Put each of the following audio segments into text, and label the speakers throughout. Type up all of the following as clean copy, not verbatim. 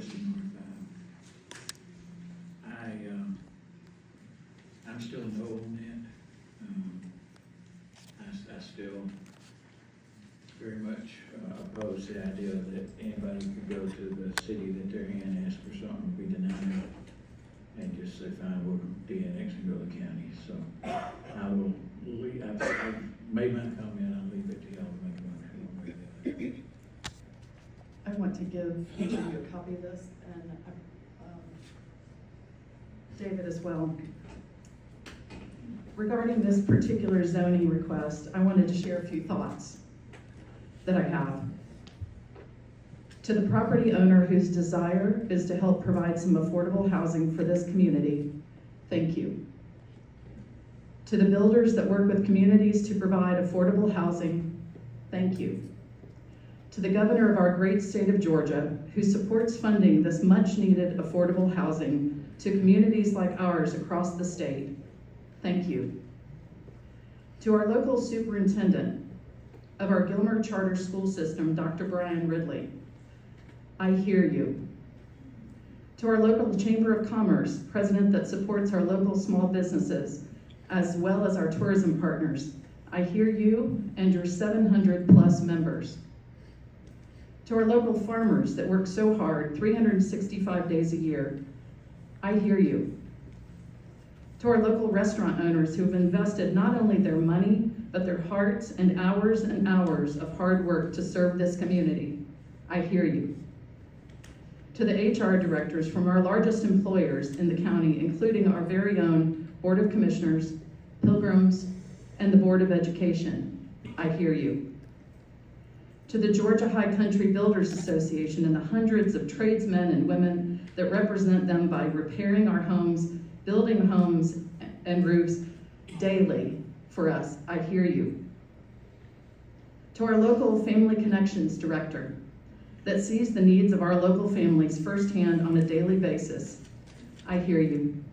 Speaker 1: question, I'm still no on that. I still very much oppose the idea that anybody could go to the city that they're in and ask for something, be denied it, and just say, fine, we'll DNX and go to the county. So I will leave, I've made my comment, I'll leave it to y'all to make a motion.
Speaker 2: I want to give each of you a copy of this, and David as well. Regarding this particular zoning request, I wanted to share a few thoughts that I have. To the property owner whose desire is to help provide some affordable housing for this community, thank you. To the builders that work with communities to provide affordable housing, thank you. To the governor of our great state of Georgia, who supports funding this much needed affordable housing to communities like ours across the state, thank you. To our local superintendent of our Gilmer Charter School System, Dr. Brian Ridley, I hear you. To our local Chamber of Commerce, president that supports our local small businesses, as well as our tourism partners, I hear you and your 700 plus members. To our local farmers that work so hard 365 days a year, I hear you. To our local restaurant owners who have invested not only their money, but their hearts and hours of hard work to serve this community, I hear you. To the HR directors from our largest employers in the county, including our very own Board of Commissioners, Pilgrims, and the Board of Education, I hear you. To the Georgia High Country Builders Association and the hundreds of tradesmen and women that represent them by repairing our homes, building homes and roofs daily for us, I hear you. To our local Family Connections Director that sees the needs of our local families firsthand on a daily basis, I hear you.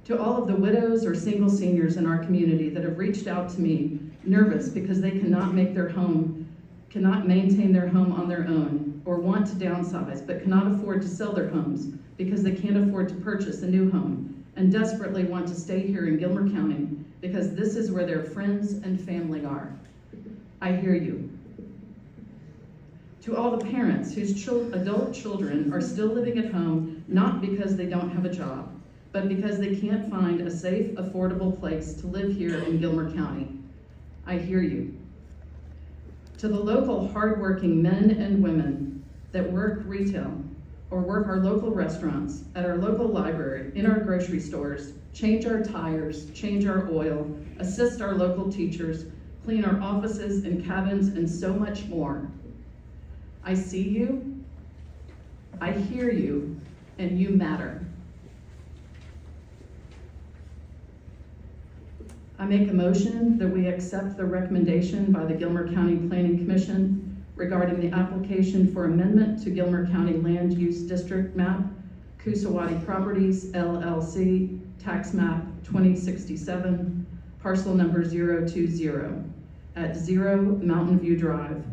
Speaker 2: To all of the widows or single seniors in our community that have reached out to me nervous because they cannot maintain their home on their own, or want to downsize but cannot afford to sell their homes because they can't afford to purchase a new home and desperately want to stay here in Gilmer County because this is where their friends and family are, I hear you. To all the parents whose adult children are still living at home, not because they don't have a job, but because they can't find a safe, affordable place to live here in Gilmer County, I hear you. To the local hardworking men and women that work retail or work our local restaurants, at our local library, in our grocery stores, change our tires, change our oil, assist our local teachers, clean our offices and cabins, and so much more. I see you, I hear you, and you matter. I make a motion that we accept the recommendation by the Gilmer County Planning Commission regarding the application for amendment to Gilmer County Land Use District Map, Coosawhattie Properties, LLC, Tax Map 2067, parcel number 020, at 0 Mountain View Drive,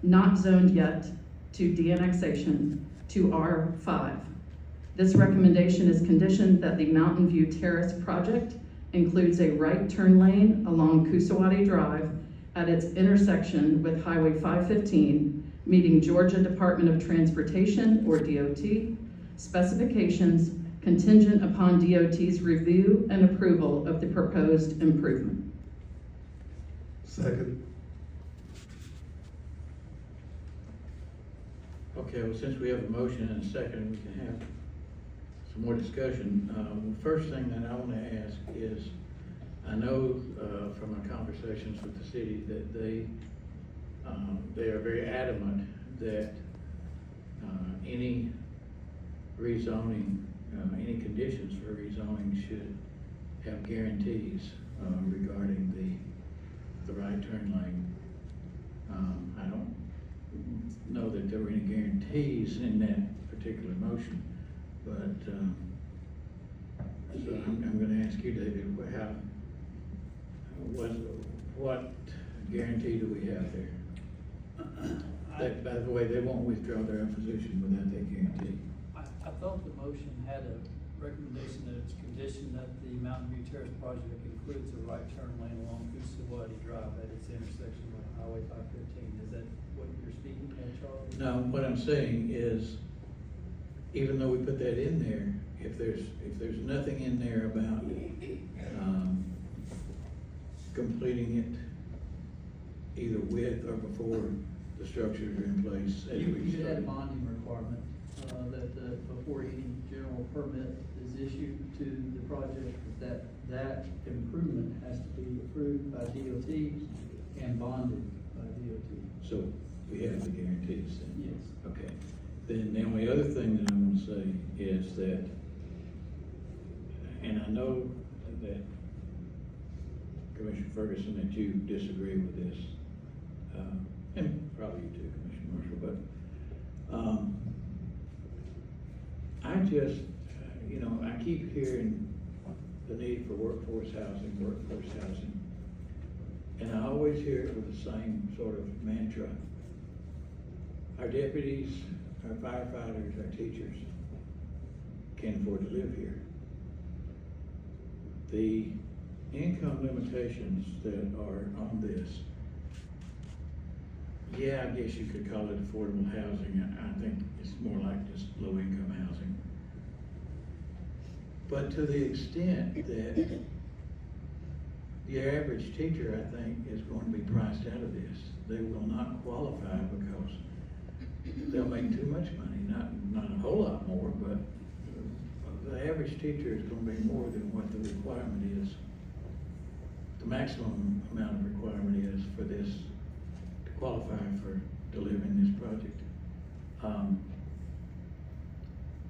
Speaker 2: not zoned yet, to de-annexation to R5. This recommendation is conditioned that the Mountain View Terrace project includes a right turn lane along Coosawhattie Drive at its intersection with Highway 515, meeting Georgia Department of Transportation, or DOT, specifications contingent upon DOT's review and approval of the proposed improvement.
Speaker 3: Second.
Speaker 1: Okay, well, since we have a motion and a second, we can have some more discussion. The first thing that I want to ask is, I know from our conversations with the city that they are very adamant that any rezoning, any conditions for rezoning should have guarantees regarding the right turn lane. I don't know that there were any guarantees in that particular motion, but so I'm going to ask you, David, what guarantee do we have there? By the way, they won't withdraw their opposition without that guarantee.
Speaker 3: I thought the motion had a recommendation that it's conditioned that the Mountain View Terrace project includes a right turn lane along Usawati Drive at its intersection with Highway 515. Is that what you're speaking of, Charlie?
Speaker 1: No, what I'm saying is, even though we put that in there, if there's nothing in there about, completing it either with or before the structures are in place. as we
Speaker 3: You should add a
Speaker 1: started.
Speaker 3: bonding requirement, that before any general permit is issued to the project, that improvement has to be approved by DOT and bonded by DOT.
Speaker 1: So we have the guarantees then?
Speaker 3: Yes.
Speaker 1: Okay. Then the only other thing that I want to say is that, and I know that Commissioner Ferguson, that you disagree with this, and probably you too, Commissioner Marshall, but, I just, I keep hearing the need for workforce housing, and I always hear it with the same sort of mantra. Our deputies, our firefighters, our teachers can't afford to live here. The income limitations that are on this, yeah, I guess you could call it affordable housing. I think it's more like just low-income housing. But to the extent that the average teacher, I think, is going to be priced out of this, they will not qualify because they'll make too much money, not a whole lot more, but the average teacher is going to be more than what the requirement is. The maximum amount of requirement is for this to qualify for delivering this project.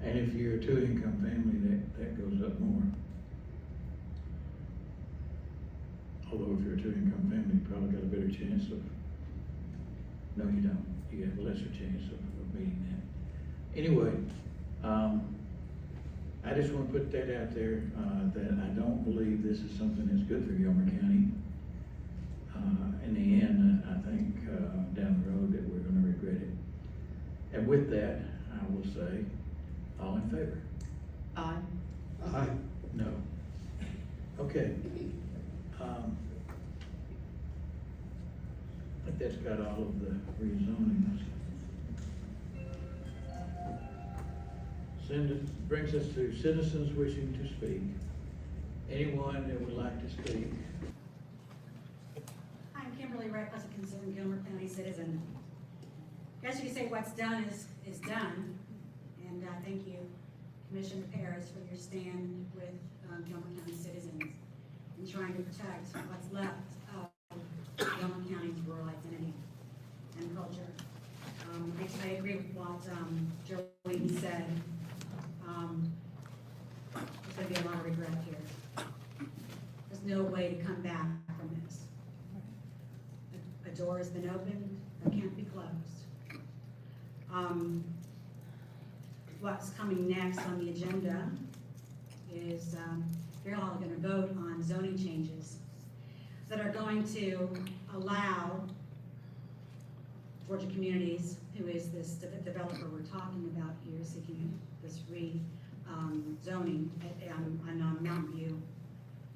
Speaker 1: And if you're a two-income family, that goes up more. Although if you're a two-income family, you probably got a better chance of, no, you don't. You have a lesser chance of meeting that. Anyway, I just want to put that out there, that I don't believe this is something that's good for Gilmer County. In the end, I think, down the road that we're going to regret it. And with that, I will say, all in favor?
Speaker 2: Aye.
Speaker 1: Aye. No. Okay. I think that's got all of the rezonings. Brings us to citizens wishing to speak. Anyone that would like to speak?
Speaker 4: I'm Kimberly Reckless, a concerned Gilmer County citizen. I guess you could say what's done is done. And thank you, Commissioner Paris, for your stand with Gilmer County citizens in trying to protect what's left of Gilmer County's rural identity and culture. I agree with what Jolene said. There's going to be a lot of regret here. There's no way to come back from this. A door has been opened that can't be closed. What's coming next on the agenda is you're all going to vote on zoning changes that are going to allow Georgia Communities, who is this developer we're talking about here, seeking this zoning on Mountain View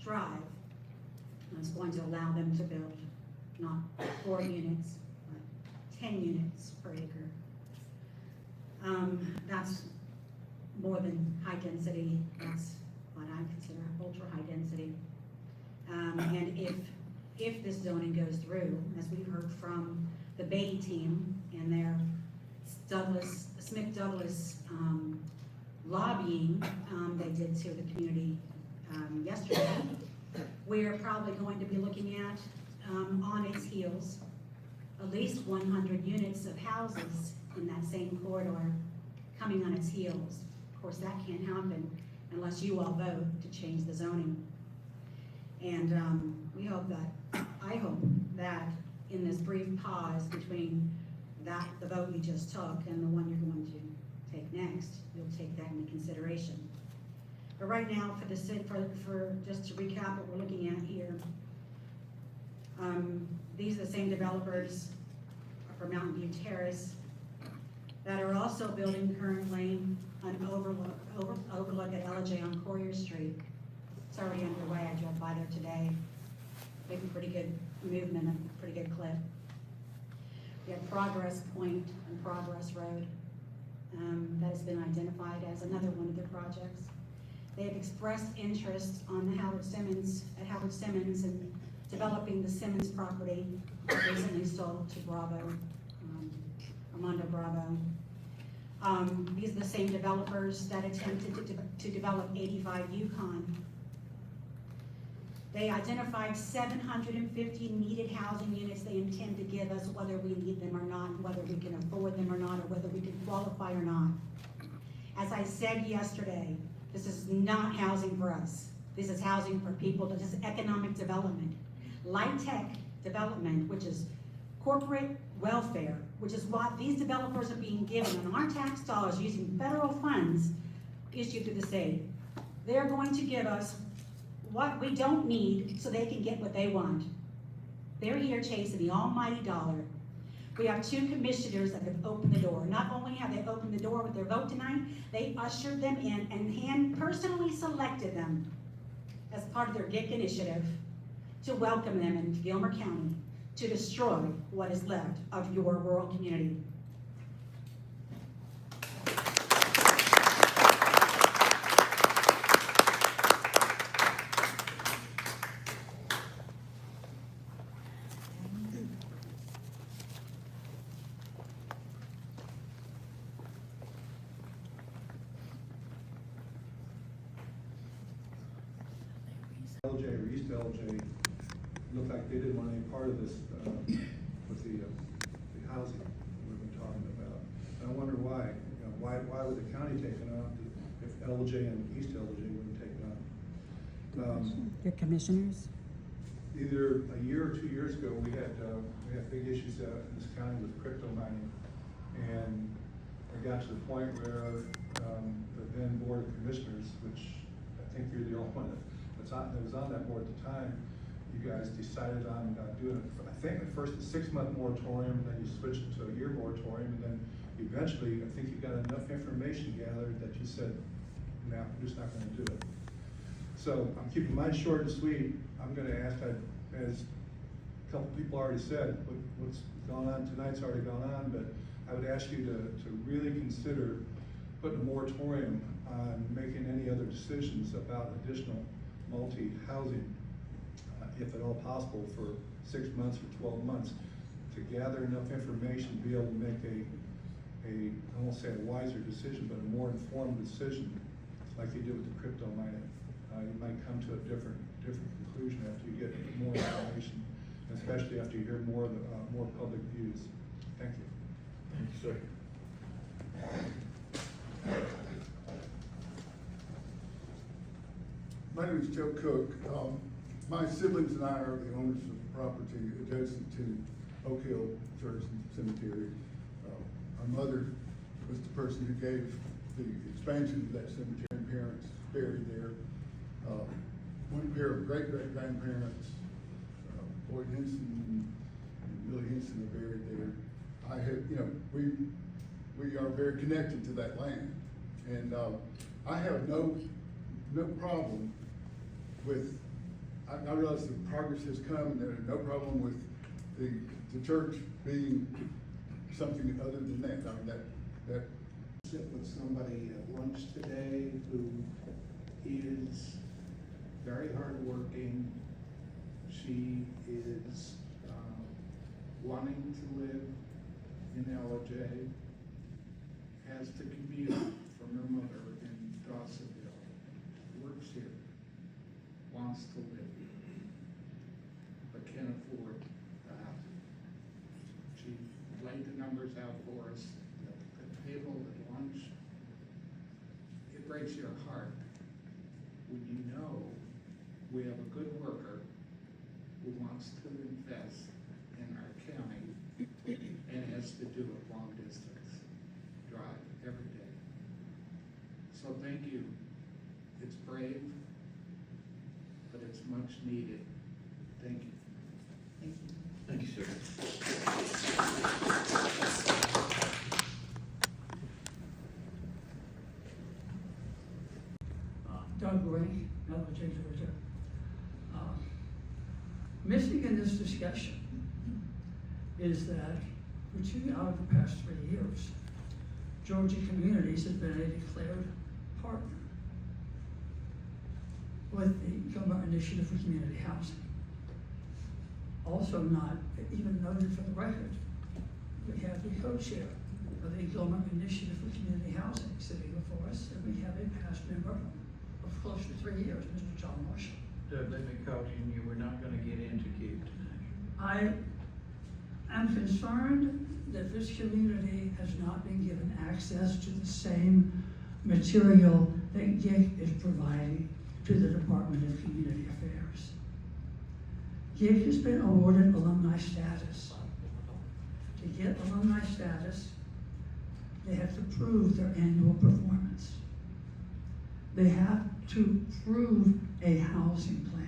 Speaker 4: Drive. And it's going to allow them to build not 4 units, but 10 units per acre. That's more than high density. That's what I consider ultra high density. And if this zoning goes through, as we've heard from the Beatty team and their Smith Douglas lobbying they did to the community yesterday, we're probably going to be looking at on its heels at least 100 units of houses in that same corridor coming on its heels. Of course, that can't happen unless you all vote to change the zoning. And I hope that in this brief pause between the vote you just took and the one you're going to take next, you'll take that into consideration. But right now, for just to recap what we're looking at here, these are the same developers for Mountain View Terrace that are also building currently an overlook at Ellijay on Courier Street. It's already underway. I drove by there today. Making pretty good movement, a pretty good clip. We have Progress Point and Progress Road. That has been identified as another one of their projects. They have expressed interest on the Howard Simmons and developing the Simmons property recently sold to Bravo, Armando Bravo. These are the same developers that attempted to develop 85 Yukon. They identified 750 needed housing units they intend to give us, whether we need them or not, whether we can afford them or not, or whether we can qualify or not. As I said yesterday, this is not housing for us. This is housing for people. This is economic development. Light tech development, which is corporate welfare, which is what these developers are being given on our tax dollars using federal funds issued through the state. They're going to give us what we don't need so they can get what they want. They're here chasing the almighty dollar. We have two commissioners that have opened the door. Not only have they opened the door with their vote tonight, they ushered them in and personally selected them as part of their GICH initiative to welcome them into Gilmer County to destroy what is left of your rural community.
Speaker 5: Ellijay or East Ellijay looked like they didn't want any part of this with the housing we've been talking about. And I wonder why. You know, why would the county take it on if Ellijay and East Ellijay wouldn't take it on?
Speaker 6: Your commissioners?
Speaker 5: Either a year or 2 years ago, we had big issues in this county with crypto mining, and it got to the point where the then board of commissioners, which I think you're the only one that was on that board at the time, you guys decided on doing it. I think at first a 6-month moratorium, then you switched it to a year moratorium, and then eventually I think you got enough information gathered that you said, no, I'm just not going to do it. So I'm keeping mine short and sweet. I'm going to ask, as a couple people already said, what's going on tonight's already gone on, but I would ask you to really consider putting a moratorium on making any other decisions about additional multi-housing, if at all possible, for 6 months or 12 months, to gather enough information to be able to make I won't say a wiser decision, but a more informed decision, like you did with the crypto mining. You might come to a different conclusion after you get more information, especially after you hear more public views. Thank you.
Speaker 1: Thank you, sir.
Speaker 7: My name is Joe Cook. My siblings and I are the owners of the property adjacent to Oak Hill Church and Cemetery. My mother was the person who gave the expansion to that cemetery. My parents buried there. One pair of great-great-grandparents, Boyd Henson and Billy Henson, are buried there. I have, we are very connected to that land, and I have no problem with. I realize the progress has come, and there's no problem with the church being something other than that. I mean, that.
Speaker 8: Sit with somebody at lunch today who is very hardworking. She is wanting to live in Ellijay, has to commute from her mother in Dawsonville, works here, wants to live here, but can't afford the house. She laid the numbers out for us at the table at lunch. It breaks your heart when you know we have a good worker who wants to invest in our county and has to do a long distance drive every day. So thank you. It's brave, but it's much needed. Thank you.
Speaker 1: Thank you, sir.
Speaker 6: agree, Ellijay, Georgia. Missing in this discussion is that for 2 out of the past 3 years, Georgia Communities has been a declared partner with the Gilmer Initiative for Community Housing. Also not even noted for the record, we have the co-chair of the Gilmer Initiative for Community Housing sitting before us, and we have a past member of close to 3 years, Mr. John Marshall.
Speaker 1: Doug, let me caution you, we're not gonna get into GICH tonight.
Speaker 6: I am concerned that this community has not been given access to the same material that GICH is providing to the Department of Community Affairs. GICH has been awarded alumni status. To get alumni status, they have to prove their annual performance. They have to prove a housing plan.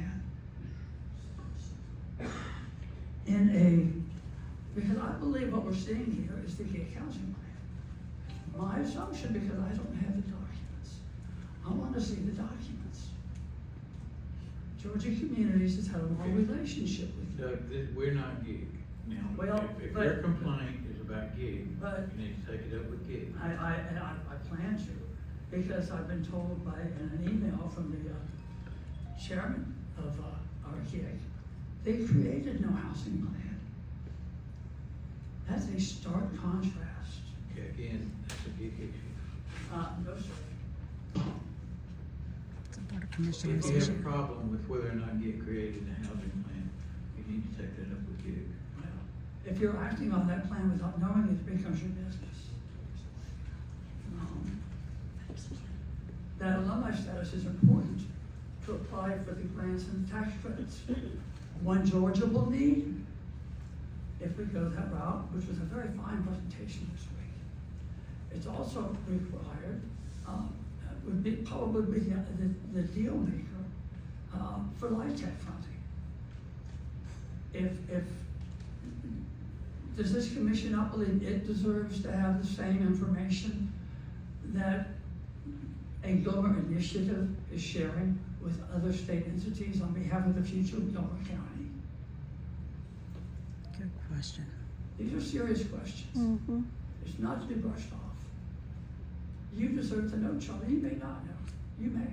Speaker 6: Because I believe what we're seeing here is the GICH housing plan. My assumption, because I don't have the documents, I want to see the documents. Georgia Communities has had a long relationship with you.
Speaker 1: Doug, we're not GICH. Now,
Speaker 6: Well,
Speaker 1: if
Speaker 6: but-
Speaker 1: your complaint is about GICH,
Speaker 6: But-
Speaker 1: you need to take it up with GICH.
Speaker 6: I plan to, because I've been told by, in an email from the chairman of our GICH, they created no housing plan. That's a stark contrast.
Speaker 1: Okay, again, that's a GICH issue.
Speaker 6: No, sir.
Speaker 9: It's a Board of Commissioners
Speaker 1: If you have
Speaker 9: issue.
Speaker 1: a problem with whether or not GICH created a housing plan, you need to take that up with GICH.
Speaker 6: Well, if you're acting on that plan without knowing it, it becomes your business. That alumni status is important to apply for the grants and tax credits. One Georgia will need, if we go that route, which was a very fine presentation this week. It's also required, would be probably the deal maker for LIHTC funding. Does this commission not believe it deserves to have the same information that a Gilmer Initiative is sharing with other state entities on behalf of the future of Gilmer County?
Speaker 9: Good question.
Speaker 6: These are serious questions.
Speaker 9: Mm-hmm.
Speaker 6: It's not to be brushed off. You deserve to know, Charlie. You may not know. You may.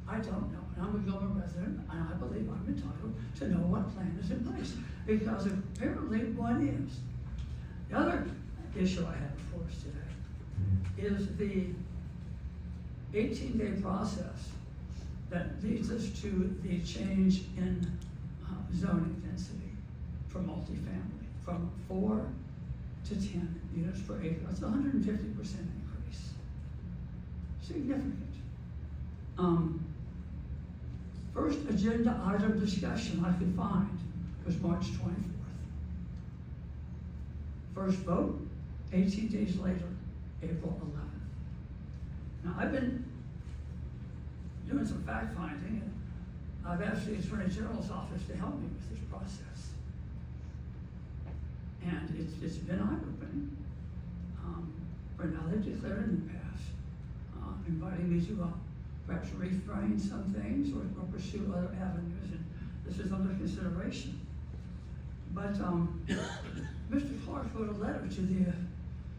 Speaker 6: I don't know. And I'm a Gilmer resident, and I believe I'm entitled to know what plan is in place, because apparently one is. The other issue I have before us today is the 18-day process that leads us to the change in zoning density for multifamily from 4 to 10 units per acre. That's a 150% increase. Significant. First agenda item discussion I could find was March 24th. First vote, 18 days later, April 11th. Now, I've been doing some fact finding, and I've asked the Attorney General's office to help me with this process. And it's been eye-opening. For now, they've declared in the past, inviting me to perhaps reframe some things or pursue other avenues, and this is under consideration. But Mr. Clark wrote a letter to the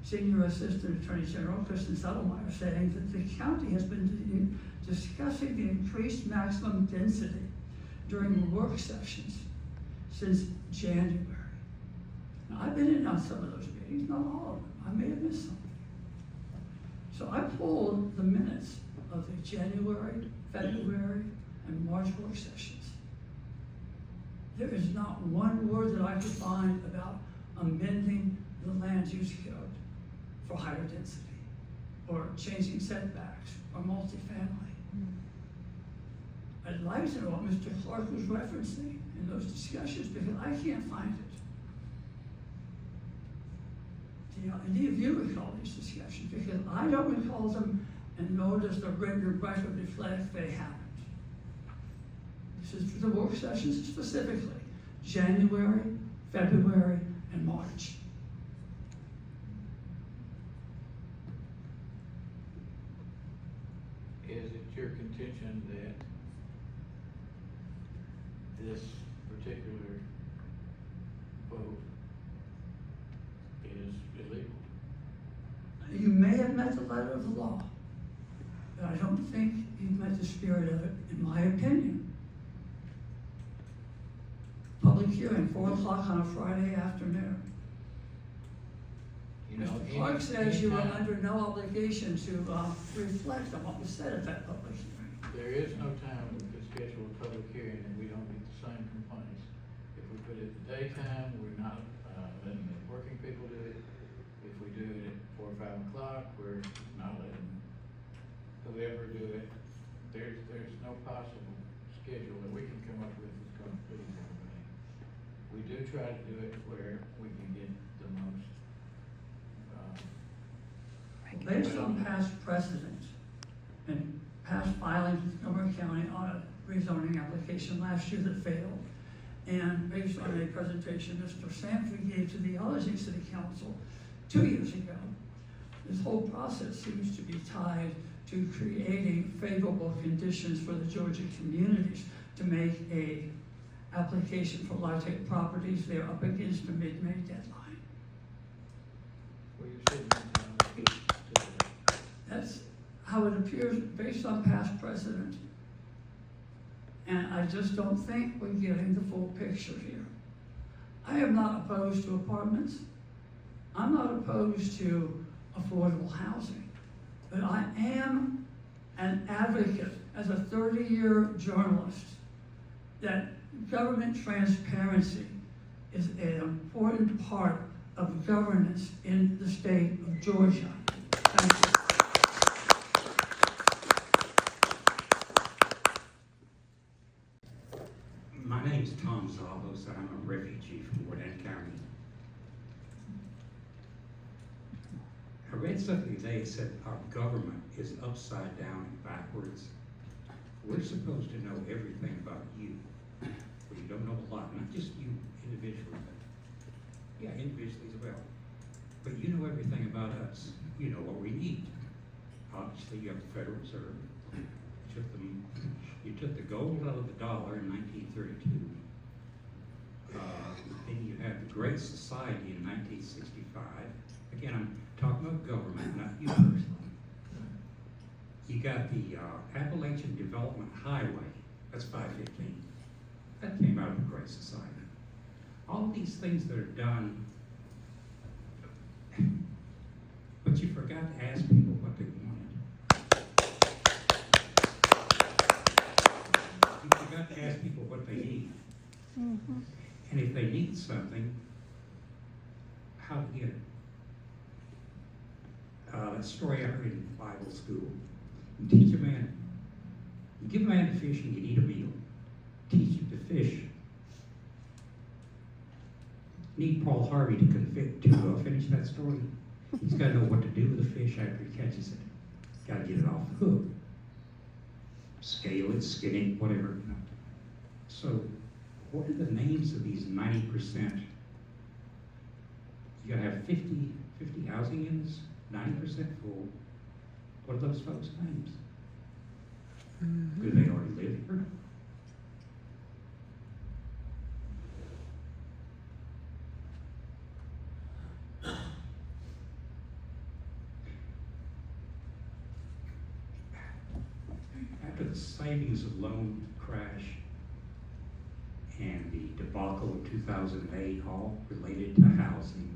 Speaker 6: Senior Assistant Attorney General, Kristen Settlemyer, saying that the county has been discussing the increased maximum density during work sessions since January. Now, I've been in on some of those meetings, not all of them. I may have missed something. So I pulled the minutes of the January, February, and March work sessions. There is not one word that I could find about amending the land use code for higher density, or changing setbacks, or multifamily. I'd like to know what Mr. Clark was referencing in those discussions, because I can't find it. Do any of you recall these discussions? Because I don't recall them, and nor does the written record reflect they happened. This is for the work sessions specifically, January, February, and March.
Speaker 1: is it your contention that this particular vote is illegal?
Speaker 6: You may have met the letter of the law, but I don't think you've met the spirit of it, in my opinion. Public hearing, 4 o'clock on a Friday afternoon.
Speaker 1: You know,
Speaker 6: Mr. Clark says you are
Speaker 1: anytime-
Speaker 6: under no obligation to reflect on what was said at that public hearing.
Speaker 1: There is no time we could schedule a public hearing and we don't get the same complaints. If we put it in the daytime, we're not, letting the working people do it. If we do it at 4 or 5 o'clock, we're not letting whoever do it. There's no possible schedule that we can come up with that's gonna please everybody. We do try to do it where we can get the most,
Speaker 6: Based on past precedent and past filings with Gilmer County on a rezoning application last year that failed, and based on a presentation Mr. Sanford gave to the Ellijay City Council 2 years ago, this whole process seems to be tied to creating favorable conditions for the Georgia communities to make a application for LIHTC properties. They're up against the mid-May deadline.
Speaker 1: well, you said,
Speaker 6: That's how it appears based on past precedent. And I just don't think we're getting the full picture here. I am not opposed to apartments. I'm not opposed to affordable housing. But I am an advocate as a 30-year journalist that government transparency is an important part of governance in the state of Georgia. Thank you.
Speaker 10: My name's Tom Zavos, and I'm a refugee from Gwinnett County. I read something today that said our government is upside down and backwards. We're supposed to know everything about you, but you don't know a lot, not just you individually, but yeah, individually as well. But you know everything about us. You know what we need. Obviously, you have the Federal Reserve. You took the gold out of the dollar in 1932. Then you have the Great Society in 1965. Again, I'm talking about government, not you personally. You got the Appalachian Development Highway, that's 515. That came out of the Great Society. All these things that are done, but you forgot to ask people what they wanted. You forgot to ask people what they need.
Speaker 9: Mm-hmm.
Speaker 10: And if they need something, how to get it. That story I heard in Bible school. You teach a man, you give a man to fish and you need a meal. Teach him to fish. Need Paul Harvey to finish that story. He's got to know what to do with the fish after he catches it. Got to get it off the hook. Scale it, skin it, whatever. So, what are the names of these 90%? You got to have 50 housing units, 90% full. What are those folks' names? Do they already live here? After the savings of loan crash and the debacle of 2008, all related to housing,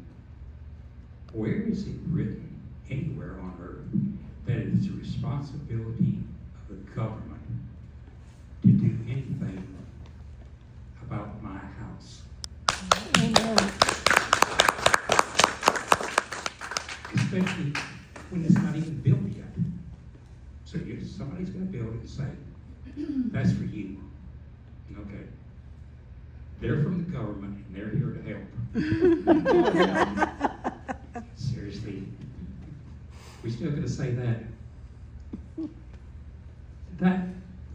Speaker 10: where is it written anywhere on earth that it is the responsibility of the government to do anything about my house? Especially when it's not even built yet. So somebody's going to build it and say, that's for you. Okay. They're from the government and they're here to help. Seriously. We're still going to say that. That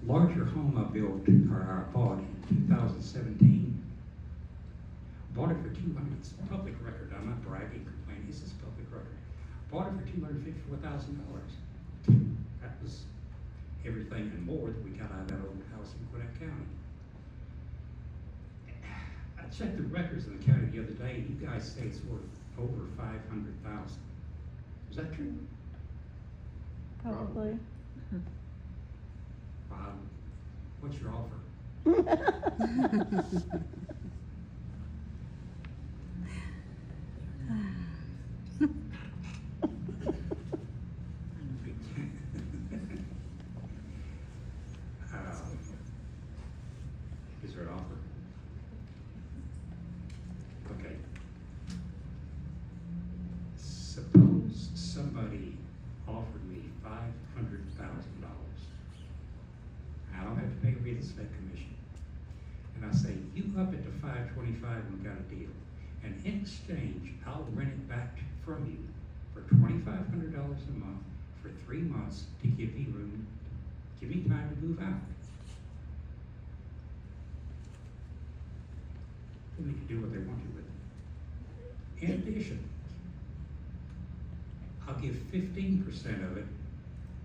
Speaker 10: larger home I built, or I bought in 2017, bought it for $200,000. It's public record. I'm not bragging, complaining. This is public record. Bought it for $254,000. That was everything and more that we got out of that old house in Gwinnett County. I checked the records in the county the other day, you guys say it's worth over 500,000. Is that true?
Speaker 11: Probably.
Speaker 10: What's your offer? Is there an offer? Okay. Suppose somebody offered me $500,000. I don't have to pay real estate commission. And I say, you up it to 525 and we got a deal. And in exchange, I'll rent it back from you for $2,500 a month for 3 months to give me room, give me time to move out. Then they can do what they want to with it. In addition, I'll give 15% of it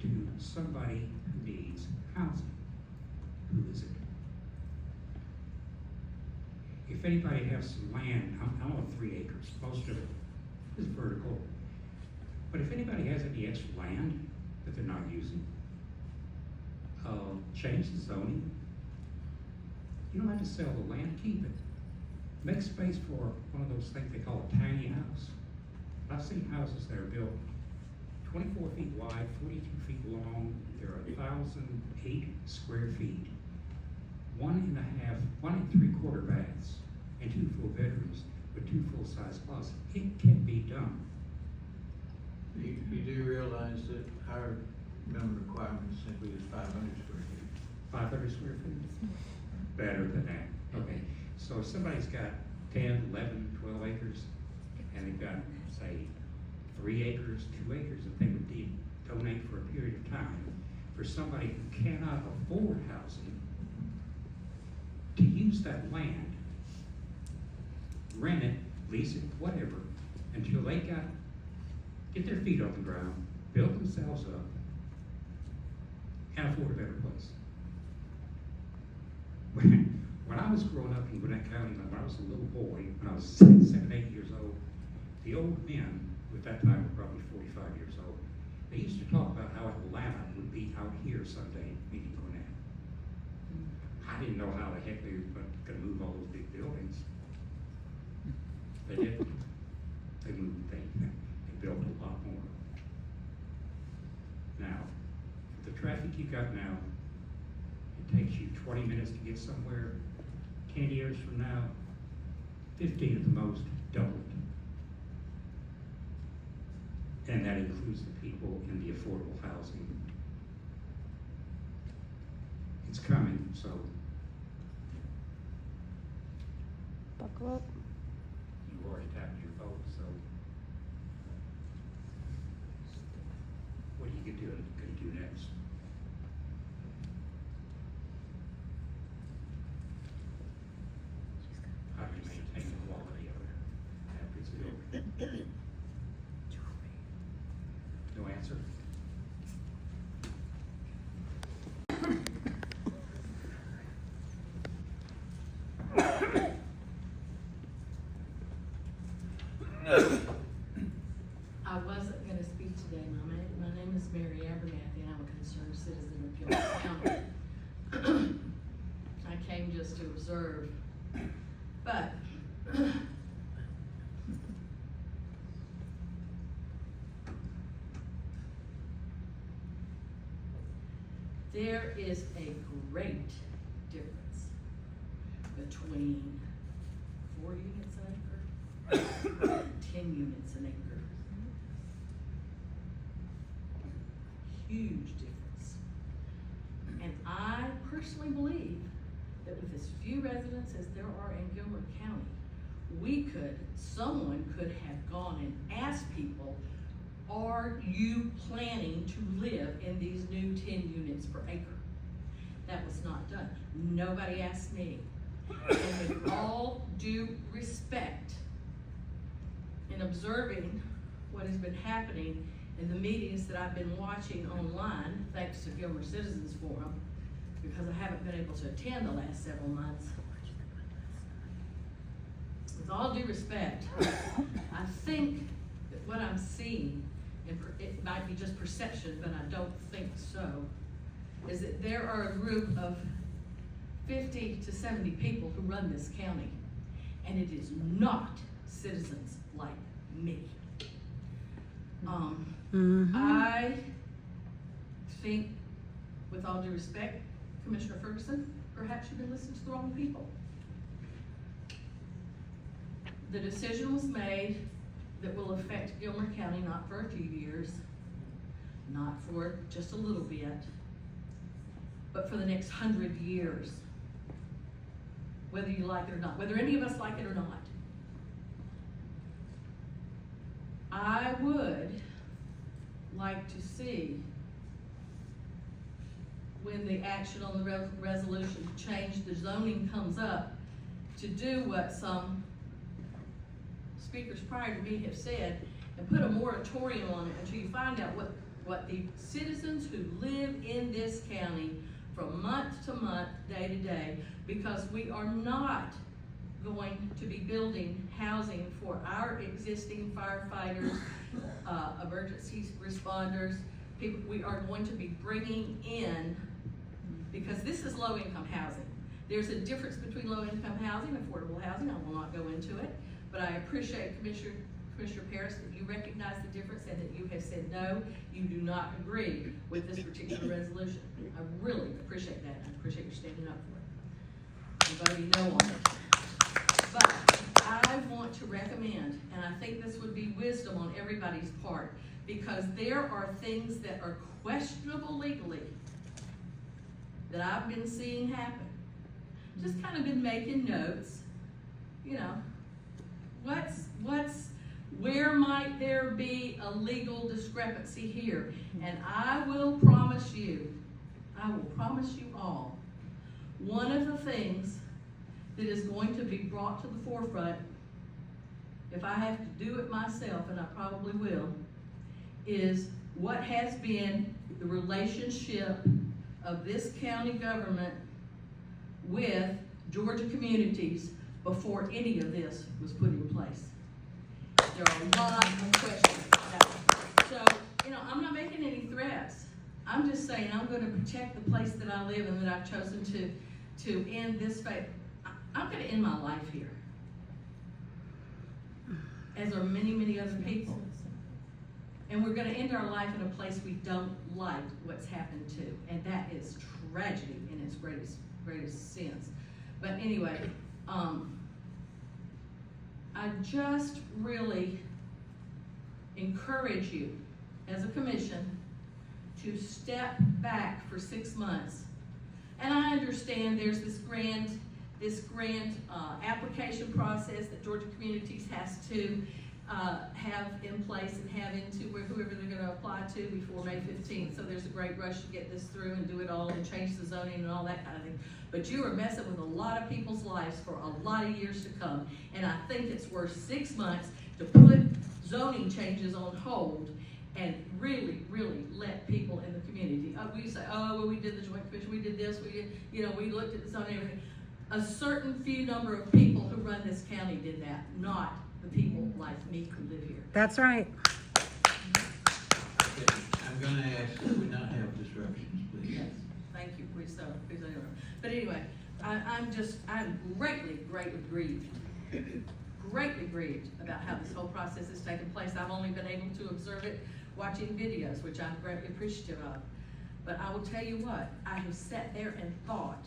Speaker 10: to somebody who needs housing. Who is it? If anybody has some land, I'm on 3 acres, most of it is vertical. But if anybody has any extra land that they're not using, change the zoning. You don't have to sell the land, keep it. Make space for one of those things they call a tiny house. I've seen houses that are built 24 feet wide, 42 feet long. They're 1,008 square feet. 1 3/4 baths and 2 full bedrooms with 2 full-size closets. It can be done.
Speaker 1: You do realize that our minimum requirement simply is 500 square feet.
Speaker 10: 500 square feet? Better than that. Okay, so if somebody's got 10, 11, 12 acres, and they've got, say, 3 acres, 2 acres that they would donate for a period of time, for somebody who cannot afford housing, to use that land, rent it, lease it, whatever, until they get their feet off the ground, build themselves up, and afford a better place. When I was growing up in Gwinnett County, when I was a little boy, when I was 7, 8 years old, the old men, at that time were probably 45 years old, they used to talk about how Atlanta would be out here someday, meaning Gwinnett. I didn't know how the heck they were going to move all those big buildings. They didn't. They moved, they built a lot more. Now, with the traffic you got now, it takes you 20 minutes to get somewhere. 10 years from now, 15 at the most, doubled. And that includes the people in the affordable housing. It's coming, so
Speaker 11: Buckle up.
Speaker 10: you already tapped your vote, so what are you gonna do next? How do you maintain the quality of it after it's built? No answer?
Speaker 12: I wasn't gonna speak today. My name is Mary Abernathy, and I'm a concerned citizen of Gilmer County. I came just to observe, but there is a great difference between 4 units an acre and 10 units an acre. Huge difference. And I personally believe that with as few residents as there are in Gilmer County, someone could have gone and asked people, are you planning to live in these new 10 units per acre? That was not done. Nobody asked me. And with all due respect, in observing what has been happening in the meetings that I've been watching online, thanks to Gilmer Citizens Forum, because I haven't been able to attend the last several months. With all due respect, I think that what I'm seeing, and it might be just perception, but I don't think so, is that there are a group of 50 to 70 people who run this county, and it is not citizens like me. I think, with all due respect, Commissioner Ferguson, perhaps you've been listening to the wrong people. The decision was made that will affect Gilmer County not for a few years, not for just a little bit, but for the next 100 years. Whether you like it or not, whether any of us like it or not. I would like to see, when the action on the resolution to change the zoning comes up, to do what some speakers prior to me have said, and put a moratorium on it until you find out what the citizens who live in this county from month to month, day to day, because we are not going to be building housing for our existing firefighters, emergency responders, people. We are going to be bringing in, because this is low-income housing. There's a difference between low-income housing and affordable housing. I will not go into it, but I appreciate Commissioner Paris that you recognize the difference and that you have said no, you do not agree with this particular resolution. I really appreciate that. I appreciate you standing up for it. I'm voting no on it. But I want to recommend, and I think this would be wisdom on everybody's part, because there are things that are questionable legally that I've been seeing happen. Just kind of been making notes, you know, where might there be a legal discrepancy here? And I will promise you all, one of the things that is going to be brought to the forefront, if I have to do it myself, and I probably will, is what has been the relationship of this county government with Georgia communities before any of this was put in place. There are a lot of questions about it. So, you know, I'm not making any threats. I'm just saying I'm going to protect the place that I live and that I've chosen to end this fate. I'm going to end my life here, as are many, many other people. And we're going to end our life in a place we don't like what's happened to, and that is tragedy in its greatest sense. But anyway, I just really encourage you as a commission to step back for 6 months. And I understand there's this grant application process that Georgia Communities has to have in place and have into whoever they're going to apply to before May 15th. So there's a great rush to get this through and do it all and change the zoning and all that kind of thing. But you are messing with a lot of people's lives for a lot of years to come. And I think it's worth 6 months to put zoning changes on hold and really, really let people in the community. We say, oh, well, we did the Joint Commission, we did this, we did, you know, we looked at the zoning, everything. A certain few number of people who run this county did that, not the people like me who live here.
Speaker 9: That's right.
Speaker 1: I'm gonna ask that we not have disruptions, please.
Speaker 12: Yes, thank you, please don't interrupt. But anyway, I'm greatly grieved. Greatly grieved about how this whole process has taken place. I've only been able to observe it watching videos, which I'm greatly appreciative of. But I will tell you what, I have sat there and thought,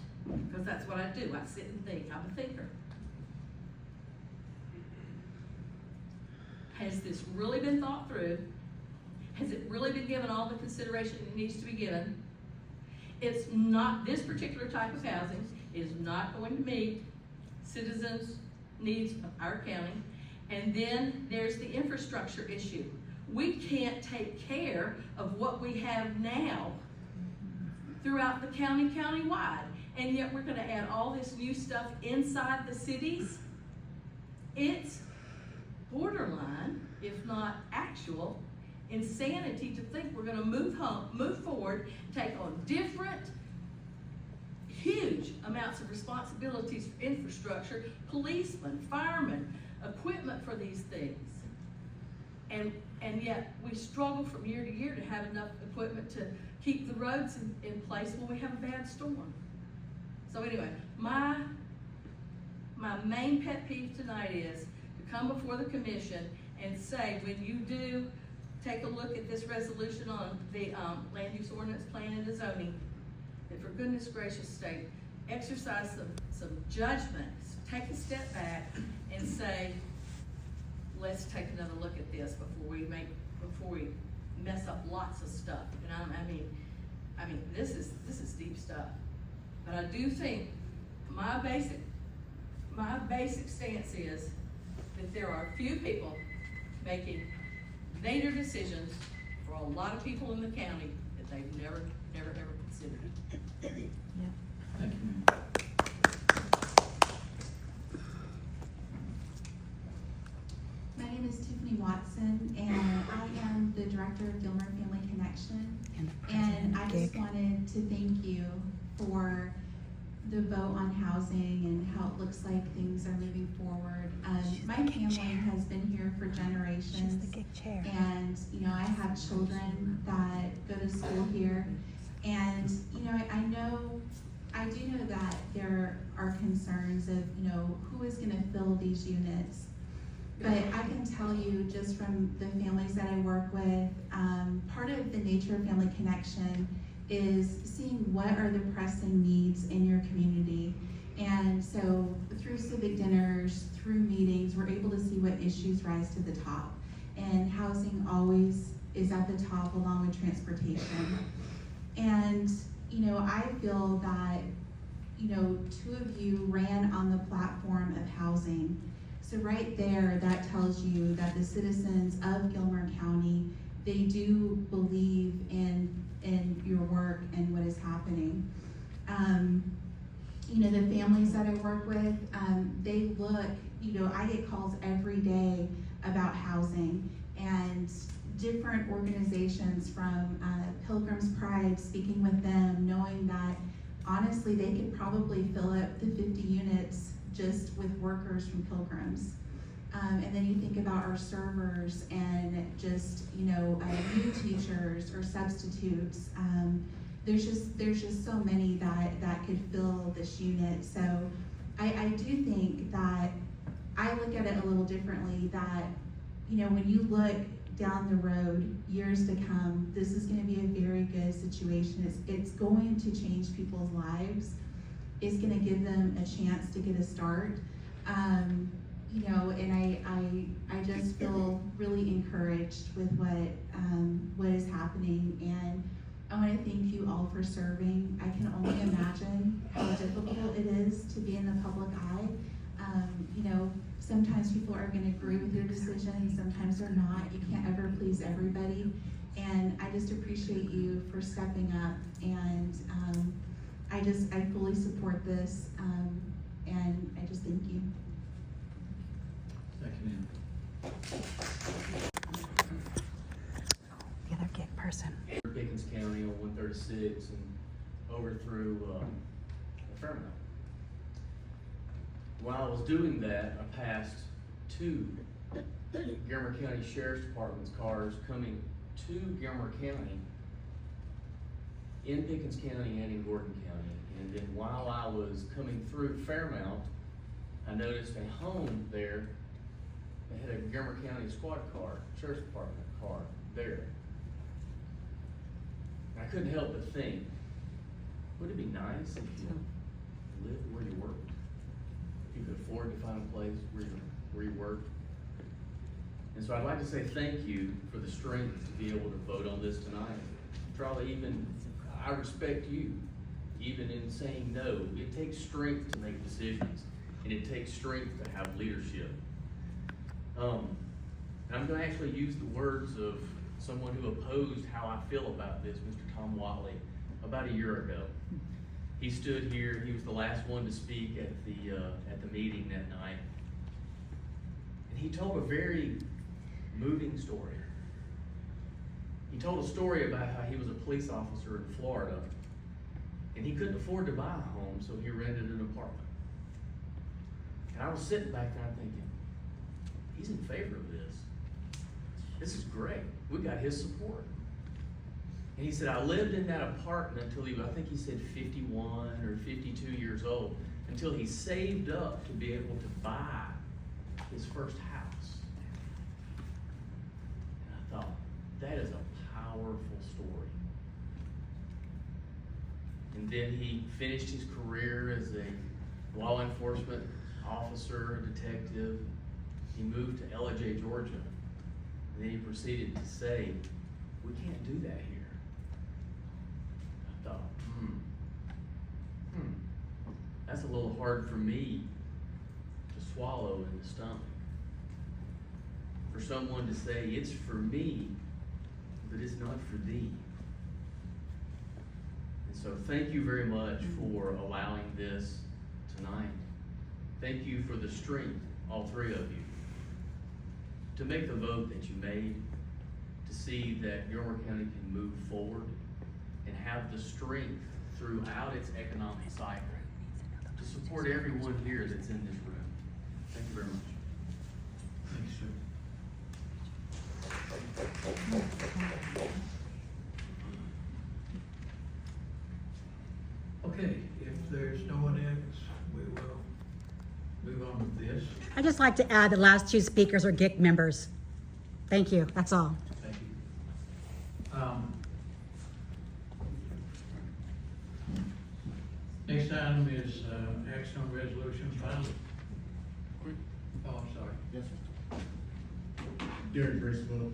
Speaker 12: because that's what I do, I sit and think, I'm a thinker. Has this really been thought through? Has it really been given all the consideration it needs to be given? It's not, this particular type of housing is not going to meet citizens' needs of our county. And then there's the infrastructure issue. We can't take care of what we have now throughout the county, countywide. And yet we're gonna add all this new stuff inside the cities. It's borderline, if not actual, insanity to think we're gonna move forward, take on different, huge amounts of responsibilities for infrastructure, policemen, firemen, equipment for these things. And yet we struggle from year to year to have enough equipment to keep the roads in place when we have a bad storm. So anyway, my main pet peeve tonight is to come before the commission and say, when you do take a look at this resolution on the land use ordinance, plan and the zoning, that for goodness gracious sake, exercise some judgment, take a step back and say, let's take another look at this before we mess up lots of stuff. And I mean, this is deep stuff. But I do think my basic stance is that there are a few people making major decisions for a lot of people in the county that they've never ever considered.
Speaker 1: Thank you, ma'am.
Speaker 13: My name is Tiffany Watson, and I am the director of Gilmer Family Connection. And I just wanted to thank you for the vote on housing and how it looks like things are moving forward. My family has been here for generations, and I have children that go to school here, and I do know that there are concerns of who is going to fill these units. But I can tell you just from the families that I work with, part of the nature of Family Connection is seeing what are the pressing needs in your community. And so through civic dinners, through meetings, we're able to see what issues rise to the top. And housing always is at the top along with transportation. And, I feel that, two of you ran on the platform of housing. So right there, that tells you that the citizens of Gilmer County, they do believe in your work and what is happening. The families that I work with, they look, I get calls every day about housing, and different organizations from Pilgrim's Pride, speaking with them, knowing that honestly they could probably fill up the 50 units just with workers from Pilgrims. And then you think about our servers and just, new teachers or substitutes. There's just so many that could fill this unit. So I do think that I look at it a little differently, that, when you look down the road, years to come, this is gonna be a very good situation. It's going to change people's lives. It's gonna give them a chance to get a start. And I just feel really encouraged with what is happening, and I want to thank you all for serving. I can only imagine how difficult it is to be in the public eye. Sometimes people are going to agree with your decisions, sometimes they're not. You can't ever please everybody, and I just appreciate you for stepping up, and I fully support this, and I just thank you.
Speaker 1: Thank you, ma'am.
Speaker 9: The other GICH person.
Speaker 14: Pickens County on 136 and over through Fairmount. While I was doing that, I passed two Gilmer County Sheriff's Department's cars coming to Gilmer County in Pickens County and in Gordon County. And then while I was coming through Fairmount, I noticed a home there that had a Gilmer County squad car, Sheriff's Department car there. I couldn't help but think, would it be nice if you lived where you worked? If you could afford to find a place where you worked? And so I'd like to say thank you for the strength to be able to vote on this tonight. Charlie, I respect you, even in saying no. It takes strength to make decisions, and it takes strength to have leadership. I'm going to actually use the words of someone who opposed how I feel about this, Mr. Tom Watley, about a year ago. He stood here, he was the last one to speak at the meeting that night. And he told a very moving story. He told a story about how he was a police officer in Florida, and he couldn't afford to buy a home, so he rented an apartment. And I was sitting back there thinking, he's in favor of this. This is great. We got his support. And he said, I lived in that apartment until I think he said 51 or 52 years old, until he saved up to be able to buy his first house. And I thought, that is a powerful story. And then he finished his career as a law enforcement officer, detective. He moved to Ellijay, Georgia. And then he proceeded to say, we can't do that here. I thought, that's a little hard for me to swallow in the stomach. For someone to say, it's for me, but it's not for thee. And so thank you very much for allowing this tonight. Thank you for the strength, all three of you, to make the vote that you made, to see that Gilmer County can move forward and have the strength throughout its economic cycle to support everyone here that's in this room. Thank you very much.
Speaker 1: Thanks, sir. Okay, if there's no one else, we will move on with this.
Speaker 9: I'd just like to add the last two speakers are GICH members. Thank you, that's all.
Speaker 1: Thank you. Next item is action on resolutions. Oh, I'm sorry.
Speaker 15: Yes, sir. Derek Bracewell,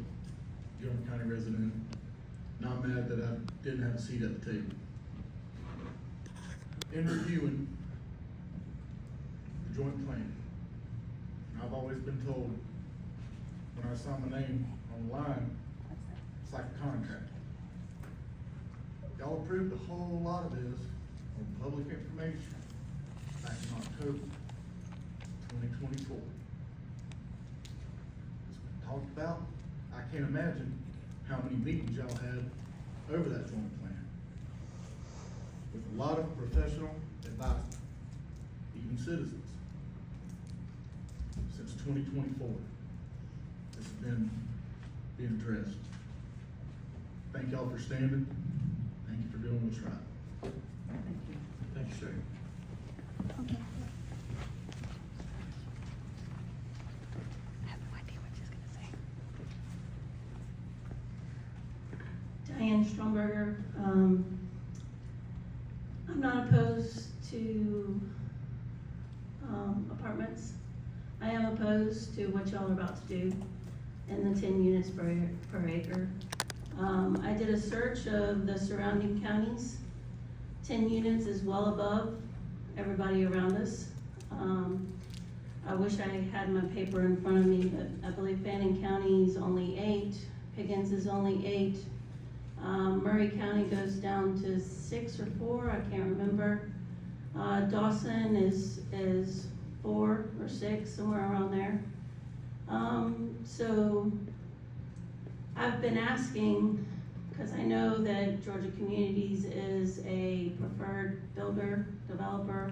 Speaker 15: Gilmer County resident. Not mad that I didn't have a seat at the table. In reviewing the joint plan, I've always been told when I sign my name on the line, it's like a contract. Y'all approved a whole lot of this on public information back in October 2024. It's been talked about. I can't imagine how many meetings y'all had over that joint plan with a lot of professional advice, even citizens. Since 2024, this has been being addressed. Thank y'all for standing. Thank you for doing what's right.
Speaker 1: Thank you, sir.
Speaker 9: Okay.
Speaker 16: Diane Stromberger. I'm not opposed to apartments. I am opposed to what y'all are about to do in the 10 units per acre. I did a search of the surrounding counties. 10 units is well above everybody around us. I wish I had my paper in front of me, but I believe Fannin County is only 8, Pickens is only 8. Murray County goes down to 6 or 4, I can't remember. Dawson is 4 or 6, somewhere around there. So I've been asking, because I know that Georgia Communities is a preferred builder, developer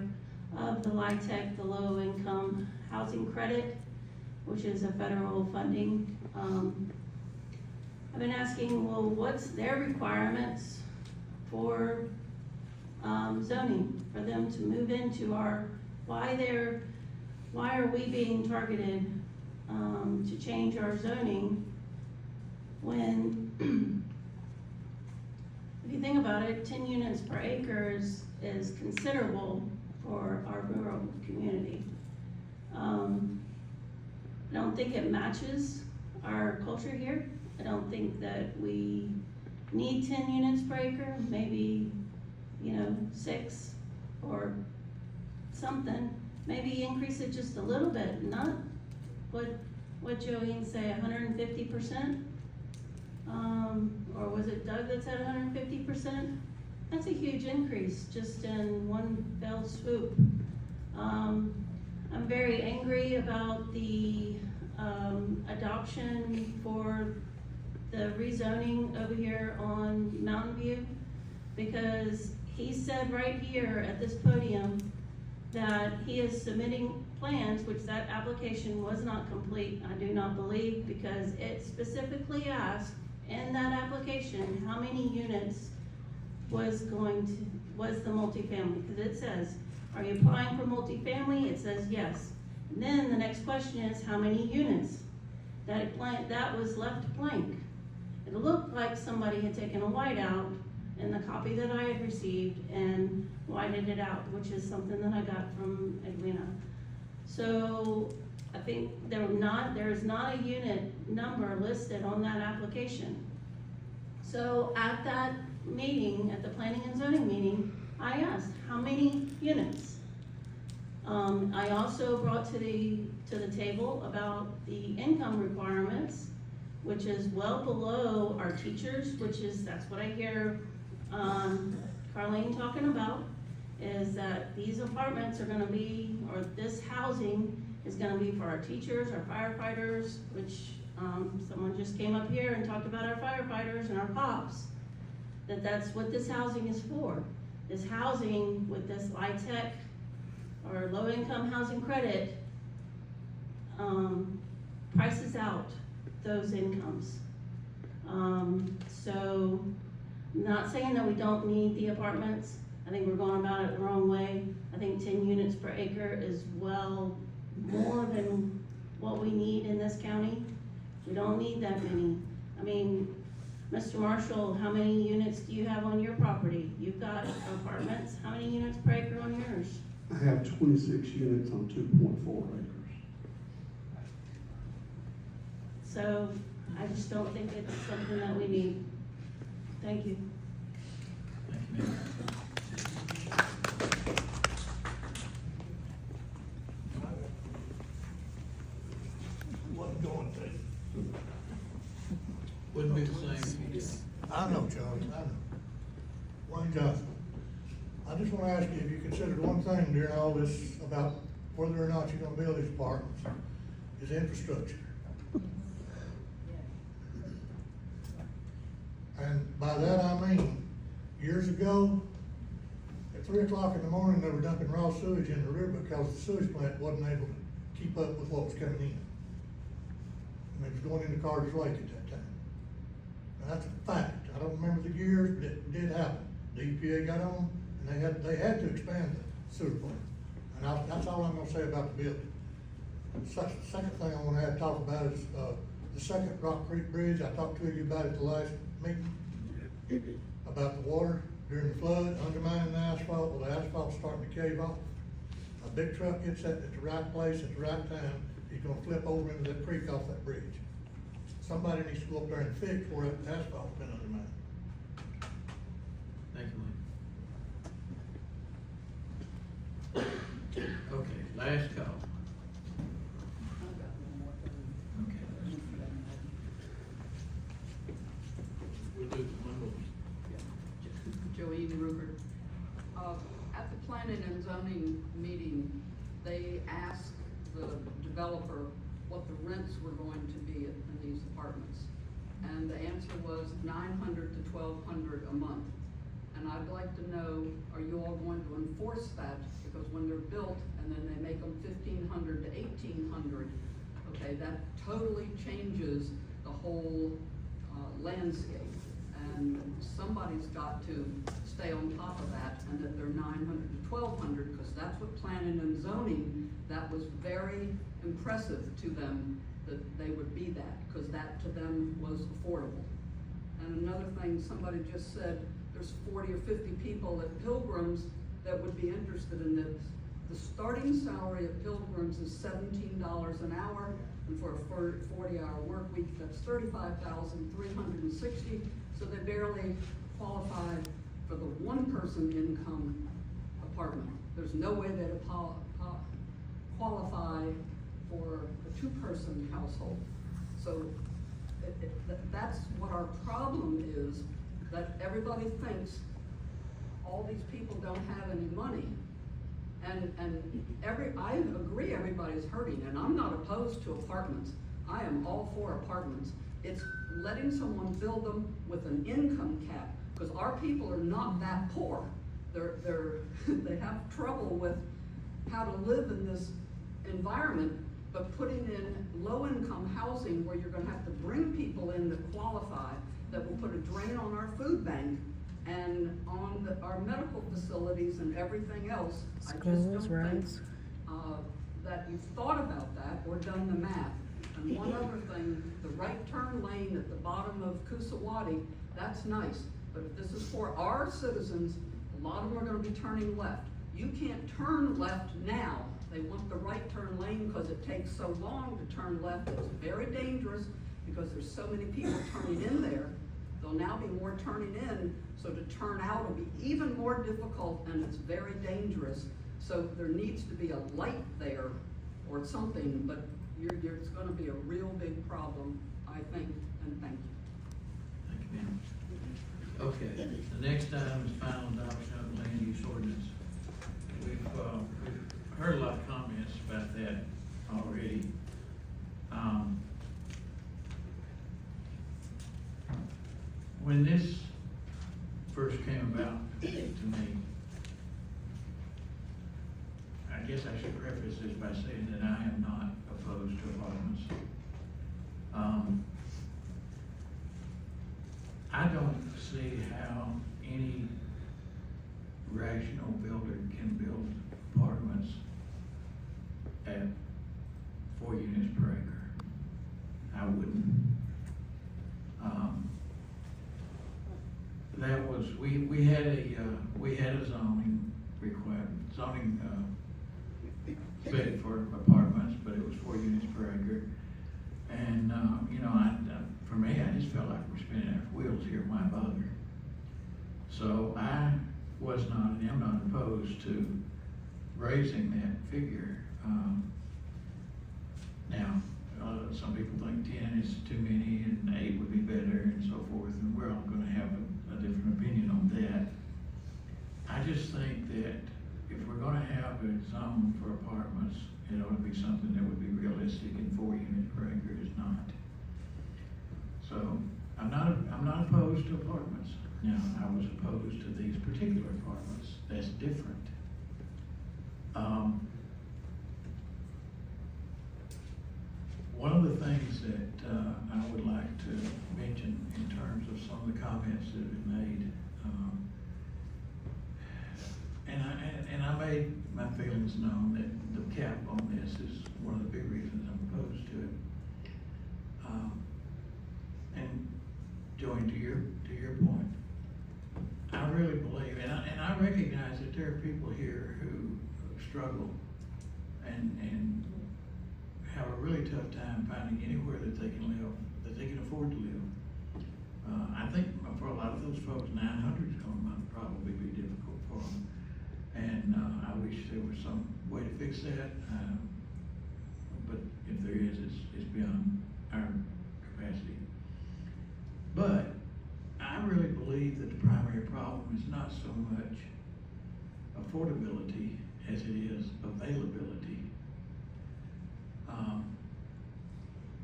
Speaker 16: of the LIHTC, the low income housing credit, which is a federal funding. I've been asking, well, what's their requirements for zoning, for them to move into our, why are we being targeted to change our zoning when, if you think about it, 10 units per acre is considerable for our rural community. I don't think it matches our culture here. I don't think that we need 10 units per acre, maybe, 6 or something. Maybe increase it just a little bit, not what Joanne say, 150%? Or was it Doug that said 150%? That's a huge increase just in one fell swoop. I'm very angry about the adoption for the rezoning over here on Mountain View, because he said right here at this podium that he is submitting plans, which that application was not complete, I do not believe, because it specifically asked in that application how many units was the multifamily, because it says, are you applying for multifamily? It says yes. And then the next question is, how many units? That was left blank. It looked like somebody had taken a whiteout in the copy that I had received and whited it out, which is something that I got from Edwina. So I think there is not a unit number listed on that application. So at that meeting, at the planning and zoning meeting, I asked, how many units? I also brought to the table about the income requirements, which is well below our teachers, that's what I hear Carlene talking about, is that these apartments are gonna be, or this housing is gonna be for our teachers, our firefighters, which someone just came up here and talked about our firefighters and our cops, that's what this housing is for. This housing with this LIHTC or low-income housing credit prices out those incomes. So, I'm not saying that we don't need the apartments. I think we're going about it the wrong way. I think 10 units per acre is well more than what we need in this county. We don't need that many. I mean, Mr. Marshall, how many units do you have on your property? You've got apartments. How many units per acre on yours?
Speaker 17: I have 26 units on 2.4 acres.
Speaker 16: So I just don't think it's something that we need. Thank you.
Speaker 1: Thank you, ma'am.
Speaker 18: Wasn't going to.
Speaker 1: Wouldn't be the same if you did.
Speaker 18: I know, Charlie, I know. Wayne Johnson. I just wanna ask you if you considered one thing during all this about whether or not you're gonna build these apartments, is infrastructure. And by that I mean, years ago, at 3 o'clock in the morning, they were dumping raw sewage in the river because the sewage plant wasn't able to keep up with what was coming in. And it was going into Carter's Lake at that time. Now, that's a fact. I don't remember the years, but it did happen. The EPA got on, and they had to expand the sewer plant. And that's all I'm gonna say about the building. The second thing I wanna talk about is, the second Rock Creek Bridge. I talked to you about it the last meeting, about the water during the flood, undermining the asphalt. Well, the asphalt's starting to cave off. A big truck hits that at the right place at the right time, he's gonna flip over into that creek off that bridge. Somebody needs to go up there and fix where that asphalt's been undermined.
Speaker 1: Thank you, Mike. Okay, last call. Okay. We'll do one more.
Speaker 19: Joey Rupert. At the planning and zoning meeting, they asked the developer what the rents were going to be in these apartments. And the answer was $900 to $1,200 a month. And I'd like to know, are you all going to enforce that? Because when they're built and then they make them $1,500 to $1,800, okay, that totally changes the whole landscape. And somebody's got to stay on top of that, and that they're $900 to $1,200, because that's what planning and zoning, that was very impressive to them, that they would be that, because that to them was affordable. And another thing, somebody just said, there's 40 or 50 people at Pilgrims that would be interested in this. The starting salary at Pilgrims is $17 an hour, and for a 40-hour work week, that's $35,360. So they barely qualify for the one-person income apartment. There's no way they'd qualify for a two-person household. So that's what our problem is, that everybody thinks all these people don't have any money. And I agree everybody's hurting, and I'm not opposed to apartments. I am all for apartments. It's letting someone build them with an income cap, because our people are not that poor. They have trouble with how to live in this environment, but putting in low-income housing where you're gonna have to bring people in that qualify, that will put a drain on our food bank and on our medical facilities and everything else. I just don't think that you've thought about that or done the math. And one other thing, the right turn lane at the bottom of Kusawati, that's nice. But if this is for our citizens, a lot of them are gonna be turning left. You can't turn left now. They want the right turn lane because it takes so long to turn left. It's very dangerous because there's so many people turning in there. There'll now be more turning in, so to turn out will be even more difficult, and it's very dangerous. So there needs to be a light there or something, but it's gonna be a real big problem, I think, and thank you.
Speaker 1: Thank you, ma'am. Okay, the next item is final adoption of land use ordinance. We've heard a lot of comments about that already. When this first came about to me, I guess I should preface this by saying that I am not opposed to apartments. I don't see how any rational builder can build apartments at 4 units per acre. I wouldn't. That was, we had a zoning spec for apartments, but it was 4 units per acre. And, you know, for me, I just felt like we're spinning our wheels here, why bother? So I was not and am not opposed to raising that figure. Now, some people think 10 is too many and 8 would be better and so forth, and we're all gonna have a different opinion on that. I just think that if we're gonna have a zone for apartments, it ought to be something that would be realistic, and 4 units per acre is not. So, I'm not opposed to apartments. Now, I was opposed to these particular apartments. That's different. One of the things that I would like to mention in terms of some of the comments that have been made, and I made my feelings known that the cap on this is one of the big reasons I'm opposed to it. And Joey, to your point, I really believe, and I recognize that there are people here who struggle and have a really tough time finding anywhere that they can live, that they can afford to live. I think for a lot of those folks, 900 is going to probably be difficult for them. And I wish there was some way to fix that. But if there is, it's beyond our capacity. But I really believe that the primary problem is not so much affordability as it is availability.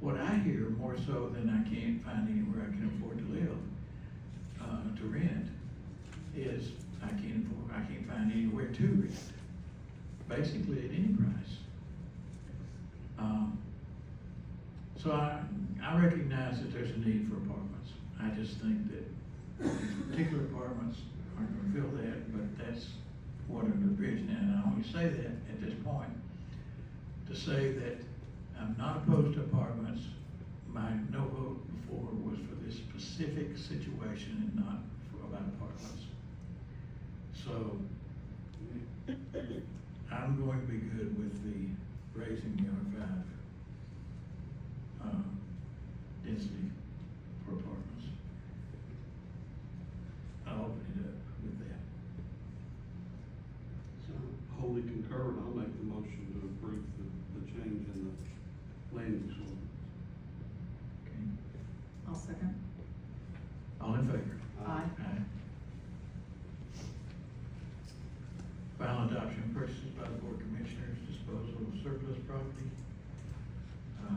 Speaker 1: What I hear more so than I can't find anywhere I can afford to live, to rent, is I can't find anywhere to rent, basically at any price. So I recognize that there's a need for apartments. I just think that these particular apartments aren't gonna fill that, but that's water under the bridge now. And I only say that at this point to say that I'm not opposed to apartments. My no vote before was for this specific situation and not about apartments. So I'm going to be good with the raising the R5 density for apartments. I'll open it up with that.
Speaker 17: So wholly concur, and I'll make the motion to approve the change in the land use ordinance.
Speaker 1: Okay.
Speaker 2: I'll second.
Speaker 1: All in favor?
Speaker 2: Aye.
Speaker 1: Aye. Final adoption of purchases by the Board of Commissioners, disposal of surplus property. I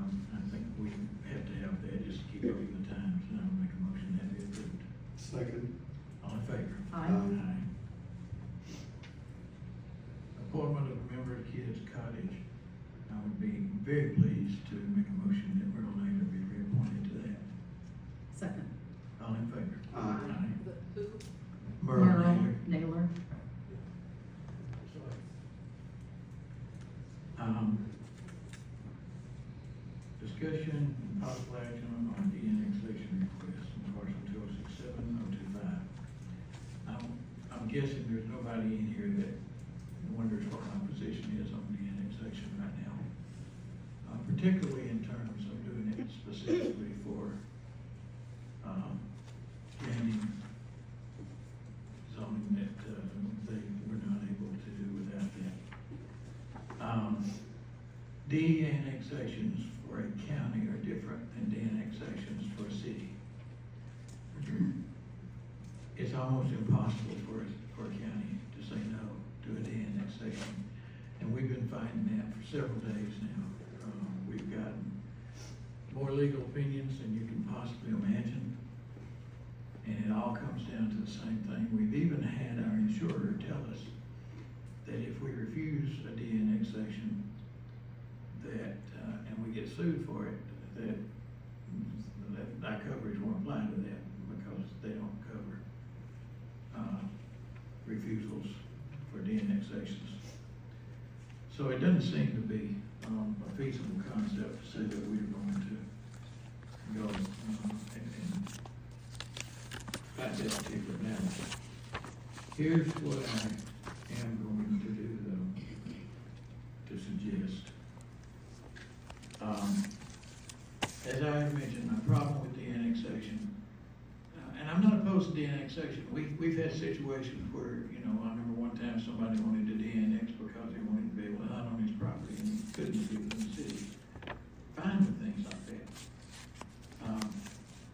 Speaker 1: think we have to have that just to keep up with the times, and I'll make a motion that be approved.
Speaker 17: Second.
Speaker 1: All in favor?
Speaker 2: Aye.
Speaker 1: Appointment of a member of Kids Cottage. I would be very pleased to make a motion that Merle Naylor be reappointed to that.
Speaker 2: Second.
Speaker 1: All in favor?
Speaker 19: Who?
Speaker 1: Merle Naylor.
Speaker 2: Naylor.
Speaker 1: Discussion and possible action on the annexation request in parcel 2067025. I'm guessing there's nobody in here that wonders what my position is on the annexation right now. Particularly in terms of doing it specifically for, planning zoning that, they were not able to do without that. De-annexations for a county are different than de-annexations for a city. It's almost impossible for a county to say no to a de-annexation. And we've been fighting that for several days now. We've gotten more legal opinions than you can possibly imagine. And it all comes down to the same thing. We've even had our insurer tell us that if we refuse a de-annexation, that, and we get sued for it, that our coverage won't apply to that because they don't cover refusals for de-annexations. So it doesn't seem to be a feasible concept to say that we're going to go and fight that particular battle. Here's what I am going to do though, to suggest. As I have mentioned, my problem with the annexation, and I'm not opposed to the annexation. We've had situations where, you know, I remember one time somebody wanted to de-annex because they wanted to be able to hunt on his property and he couldn't do it in the city. Fine with things like that.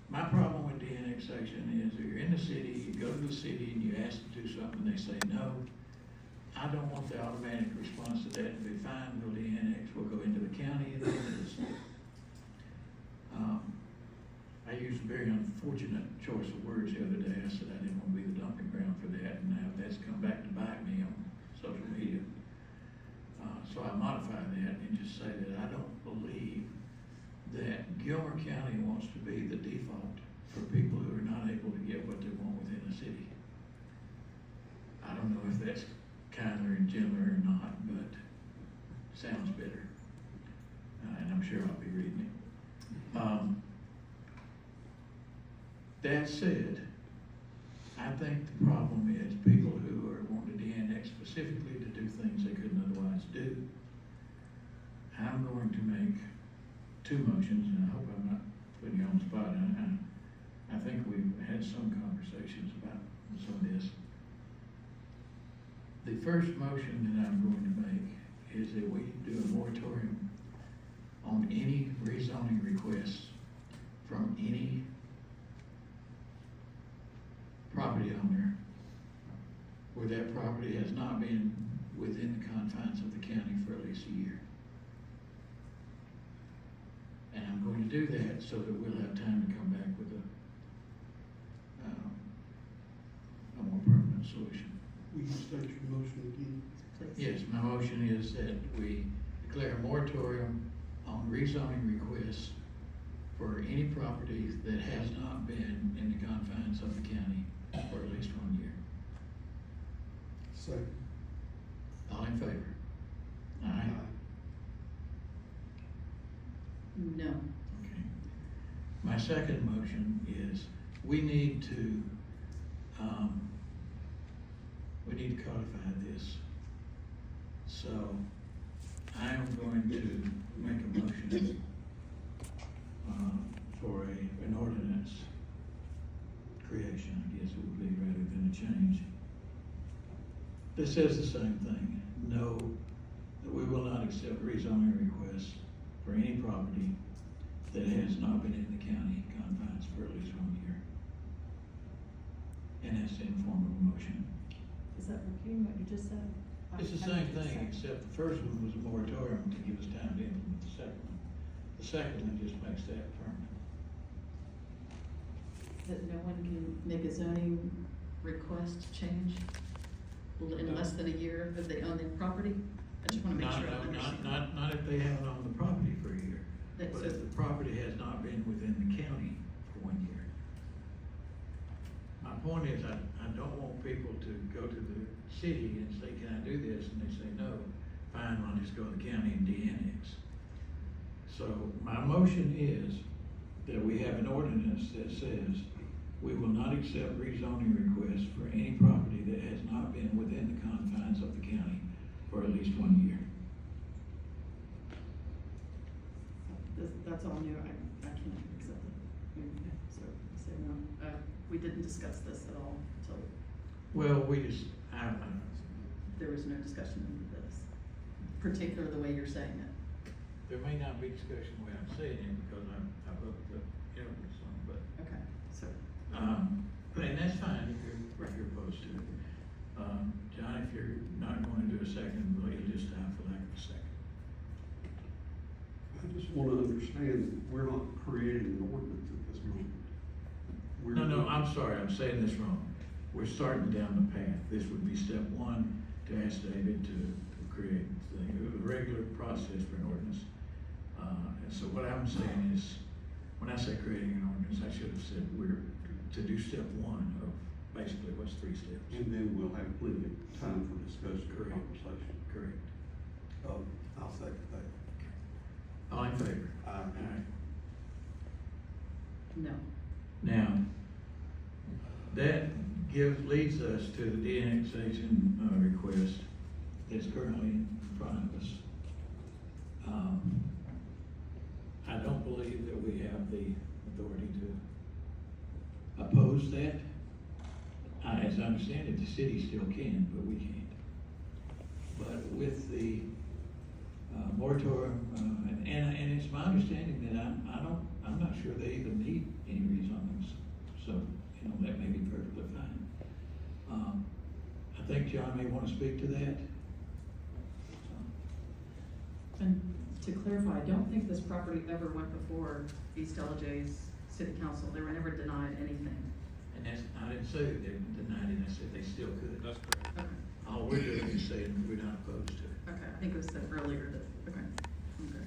Speaker 1: My problem with de-annexation is that you're in the city, you go to the city and you ask to do something, they say no. I don't want the automatic response to that to be fine, we'll de-annex, we'll go into the county and then into the state. I used a very unfortunate choice of words the other day. I said I didn't want to be the dumping ground for that, and now that's come back to bite me on social media. So I modify that and just say that I don't believe that Gilmer County wants to be the default for people who are not able to get what they want within the city. I don't know if that's kinder and gentler or not, but sounds better. And I'm sure I'll be reading it. That said, I think the problem is people who are wanting to de-annex specifically to do things they couldn't otherwise do. I'm going to make two motions, and I hope I'm not putting you on the spot. I think we've had some conversations about some of this. The first motion that I'm going to make is that we do a moratorium on any rezoning requests from any property owner where that property has not been within the confines of the county for at least a year. And I'm going to do that so that we'll have time to come back with a more permanent solution.
Speaker 17: Will you state your motion again?
Speaker 1: Yes, my motion is that we declare a moratorium on rezoning requests for any property that has not been in the confines of the county for at least 1 year.
Speaker 17: Second.
Speaker 1: All in favor? Aye.
Speaker 2: No.
Speaker 1: Okay. My second motion is we need to codify this. So I am going to make a motion for an ordinance creation, I guess it would be, rather than a change. This says the same thing. No, that we will not accept rezoning requests for any property that has not been in the county confines for at least 1 year. And that's in form of a motion.
Speaker 2: Is that repeating what you just said?
Speaker 1: It's the same thing, except the first one was a moratorium to give us time to implement the second one. The second one just makes that permanent.
Speaker 2: That no one can make a zoning request change in less than a year if they own their property? I just wanna make sure I understand.
Speaker 1: Not if they haven't owned the property for a year,
Speaker 2: That-
Speaker 1: but
Speaker 2: so-
Speaker 1: if the property has not been within the county for 1 year. My point is, I don't want people to go to the city and say, can I do this? And they say, no, fine, I'll just go to the county and de-annex. So my motion is that we have an ordinance that says we will not accept rezoning requests for any property that has not been within the confines of the county for at least 1 year.
Speaker 2: That's all new, I can't accept it. So no, we didn't discuss this at all until
Speaker 1: Well, we just,
Speaker 2: there was no discussion into this, particularly the way you're saying it.
Speaker 1: there may not be discussion the way I'm saying it because I've looked at the evidence on it, but.
Speaker 2: Okay, so.
Speaker 1: And that's fine if you're opposed to it. John, if you're not going to do a second, well, you'll just die for lack of a second.
Speaker 17: I just want to understand that we're not creating an ordinance at this moment.
Speaker 1: No, I'm sorry, I'm saying this wrong. We're starting down the path. This would be step one to ask David to create the regular process for an ordinance. And so what I'm saying is, when I say creating an ordinance, I should have said we're to do step one of basically what's 3 steps.
Speaker 17: And then we'll have plenty of time for discussion and
Speaker 1: Correct.
Speaker 17: conversation.
Speaker 1: Correct.
Speaker 17: I'll second that.
Speaker 1: All in favor?
Speaker 17: Aye.
Speaker 1: All right.
Speaker 2: No.
Speaker 1: Now, that leads us to the de-annexation request that's currently in front of us. I don't believe that we have the authority to oppose that. As I understand it, the city still can, but we can't. But with the moratorium, and it's my understanding that I'm not sure they even need any rezonings. So, that may be perfectly fine. I think John may want to speak to that.
Speaker 2: And to clarify, I don't think this property ever went before East Ellijay's city council. They were never denied anything.
Speaker 1: And I didn't say that they denied it, I said they still could.
Speaker 17: That's correct.
Speaker 2: Okay,
Speaker 1: All we're doing is saying we're not opposed to it.
Speaker 2: okay, I think it was said earlier that, okay, okay.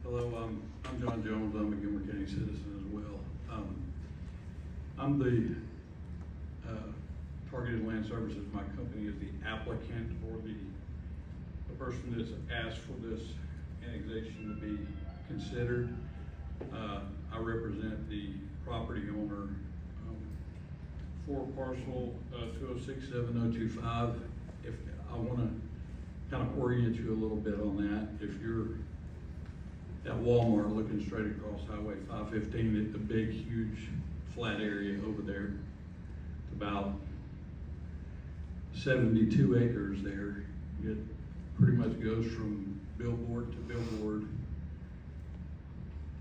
Speaker 17: Hello, I'm John Jones. I'm a Gilmer County citizen as well. I'm the Targeted Land Services. My company is the applicant or the person that's asked for this annexation to be considered. I represent the property owner for parcel 2067025. If I want to kind of orient you a little bit on that, if you're at Walmart looking straight across Highway 515 at the big, huge, flat area over there, it's about 72 acres there. It pretty much goes from billboard to billboard,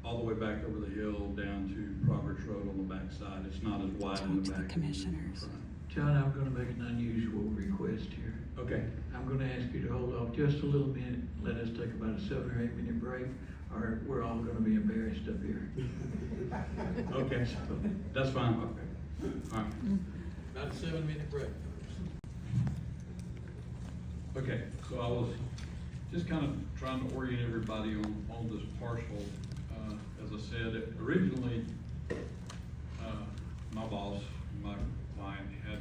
Speaker 17: all the way back over the hill down to Progress Road on the back side. It's not as wide in the back. Commissioners.
Speaker 1: John, I'm gonna make an unusual request here.
Speaker 17: Okay.
Speaker 1: I'm gonna ask you to hold off just a little minute, let us take about a 7 or 8 minute break, or we're all gonna be embarrassed up here.
Speaker 17: Okay, that's fine. Okay. All right.
Speaker 1: About a 7 minute break.
Speaker 17: Okay, so I was just kind of trying to orient everybody on this parcel. As I said, originally, my boss, my client, had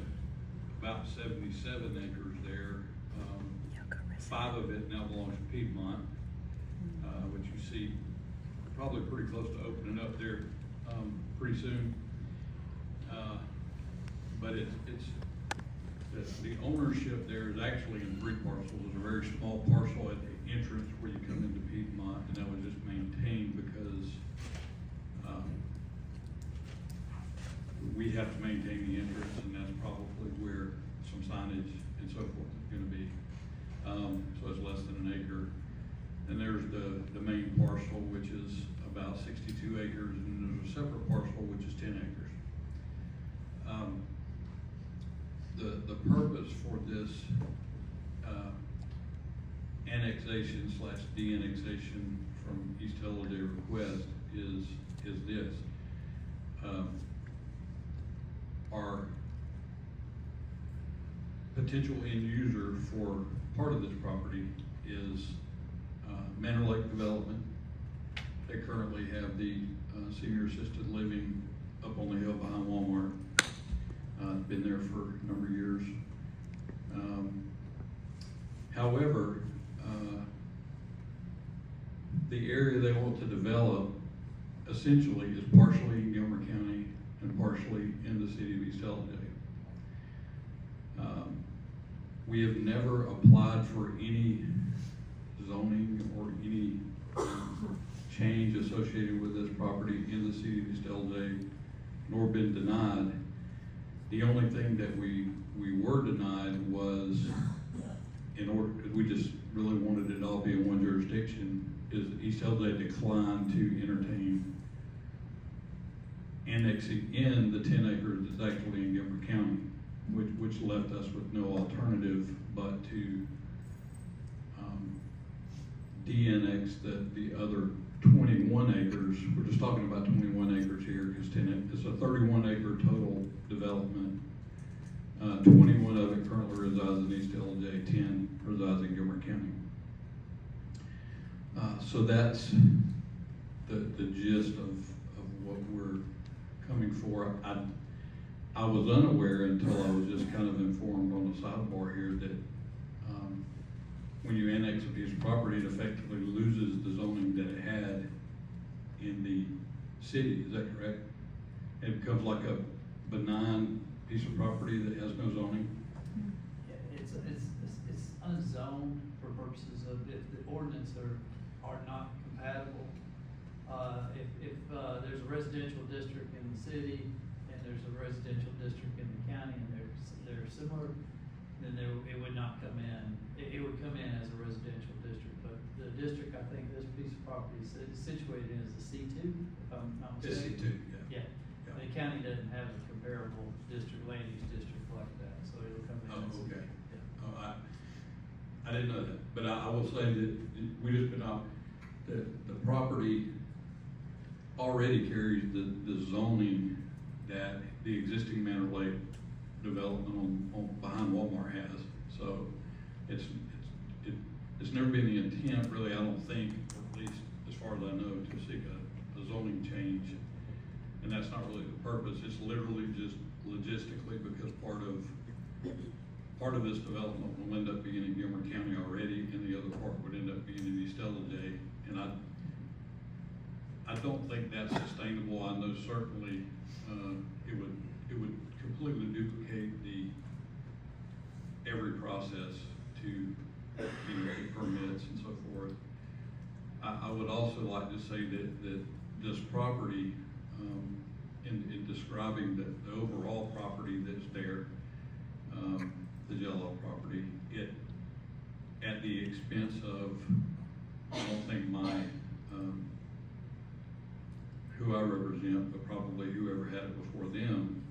Speaker 17: about 77 acres there. 5 of it now belongs to Piedmont, which you see probably pretty close to opening up there pretty soon. But the ownership there is actually in 3 parcels. There's a very small parcel at the entrance where you come into Piedmont, and that was just maintained because we have to maintain the entrance, and that's probably where some signage and so forth is gonna be. So it's less than 1 acre. And there's the main parcel, which is about 62 acres, and there's a separate parcel, which is 10 acres. The purpose for this annexation / de-annexation from East Ellijay request is this. Our potential end user for part of this property is Manor Lake Development. They currently have the senior assisted living up on the hill behind Walmart. Been there for a number of years. However, the area they want to develop essentially is partially in Gilmer County and partially in the city of East Ellijay. We have never applied for any zoning or any change associated with this property in the city of East Ellijay, nor been denied. The only thing that we were denied was, in order, we just really wanted it all be in one jurisdiction, is East Ellijay declined to entertain annexing in the 10 acres that's actually in Gilmer County, which left us with no alternative but to de-annex the other 21 acres. We're just talking about 21 acres here, because it's a 31 acre total development. 21 of it currently resides in East Ellijay, 10 resides in Gilmer County. So that's the gist of what we're coming for. I was unaware until I was just kind of informed on the sidebar here that when you annex a piece of property, it effectively loses the zoning that it had in the city. Is that correct? It becomes like a benign piece of property that has no zoning?
Speaker 3: Yeah, it's unzoned for purposes of if the ordinance are not compatible. If there's a residential district in the city and there's a residential district in the county and they're similar, then it would not come in. It would come in as a residential district, but the district, I think this piece of property is situated in is a C2, if I'm not mistaken.
Speaker 17: It's C2, yeah.
Speaker 3: Yeah. The county doesn't have a comparable land use district like that, so it'll come in.
Speaker 17: Oh,
Speaker 3: as
Speaker 17: okay.
Speaker 3: Yeah.
Speaker 17: Oh, I didn't know that, but I will say that we just been out, the property already carries the zoning that the existing Manor Lake development on behind Walmart has. So it's never been the intent, really, I don't think, or at least as far as I know, to seek a zoning change. And that's not really the purpose. It's literally just logistically because part of this development will end up being in Gilmer County already, and the other part would end up being in East Ellijay. And I don't think that's sustainable. I know certainly it would completely duplicate every process to get permits and so forth. I would also like to say that this property, in describing the overall property that's there, the Jello property, at the expense of, I don't think who I represent, but probably whoever had it before them,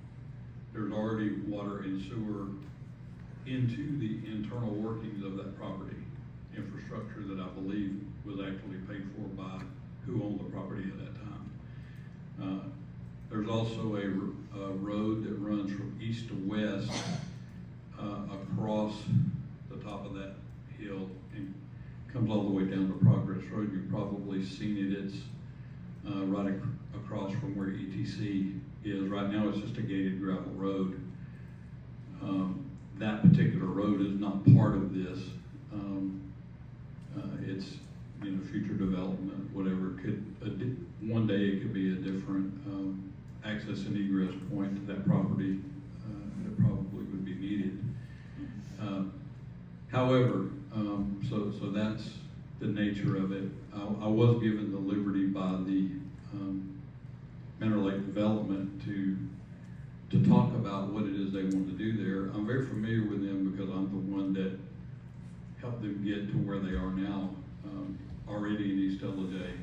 Speaker 17: there's already water and sewer into the internal workings of that property, infrastructure that I believe was actually paid for by who owned the property at that time. There's also a road that runs from east to west across the top of that hill and comes all the way down to Progress Road. You've probably seen it. It's right across from where ETC is. Right now it's just a gated gravel road. That particular road is not part of this. It's future development, whatever. One day it could be a different access and egress point to that property that probably would be needed. However, so that's the nature of it. I was given the liberty by the Manor Lake Development to talk about what it is they want to do there. I'm very familiar with them because I'm the one that helped them get to where they are now, already in East Ellijay,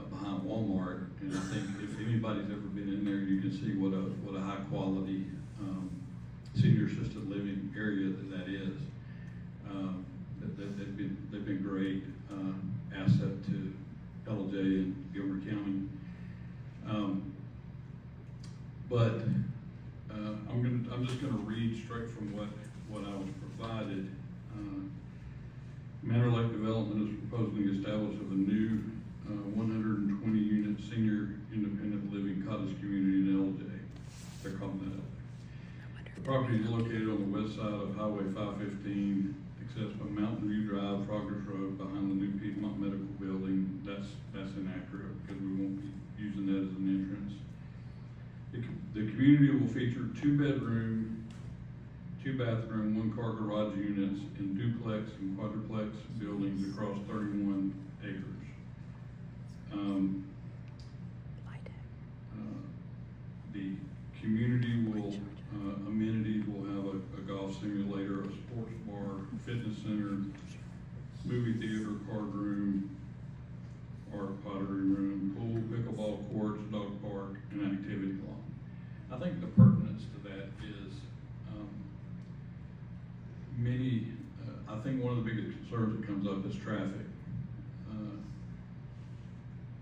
Speaker 17: behind Walmart. And I think if anybody's ever been in there, you can see what a high quality senior assisted living area that is. They've been great. I'm just gonna read straight from what I was provided. Manor Lake Development is proposing the establishment of a new 120 unit senior independent living cottage community in Ellijay. They're calling that Ellijay. The property is located on the west side of Highway 515, accessed by Mountain View Drive, Progress Road, behind the new Piedmont Medical Building. That's inaccurate because we won't be using that as an entrance. The community will feature 2-bedroom, 2-bathroom, 1-car garage units in duplex and quadruplex buildings across 31 acres. The community will, amenities will have a golf simulator, a sports bar, fitness center, movie theater, card room, art pottery room, pool, pickleball courts, dog park, and activity lawn. I think the pertinence to that is I think one of the biggest concerns that comes up is traffic.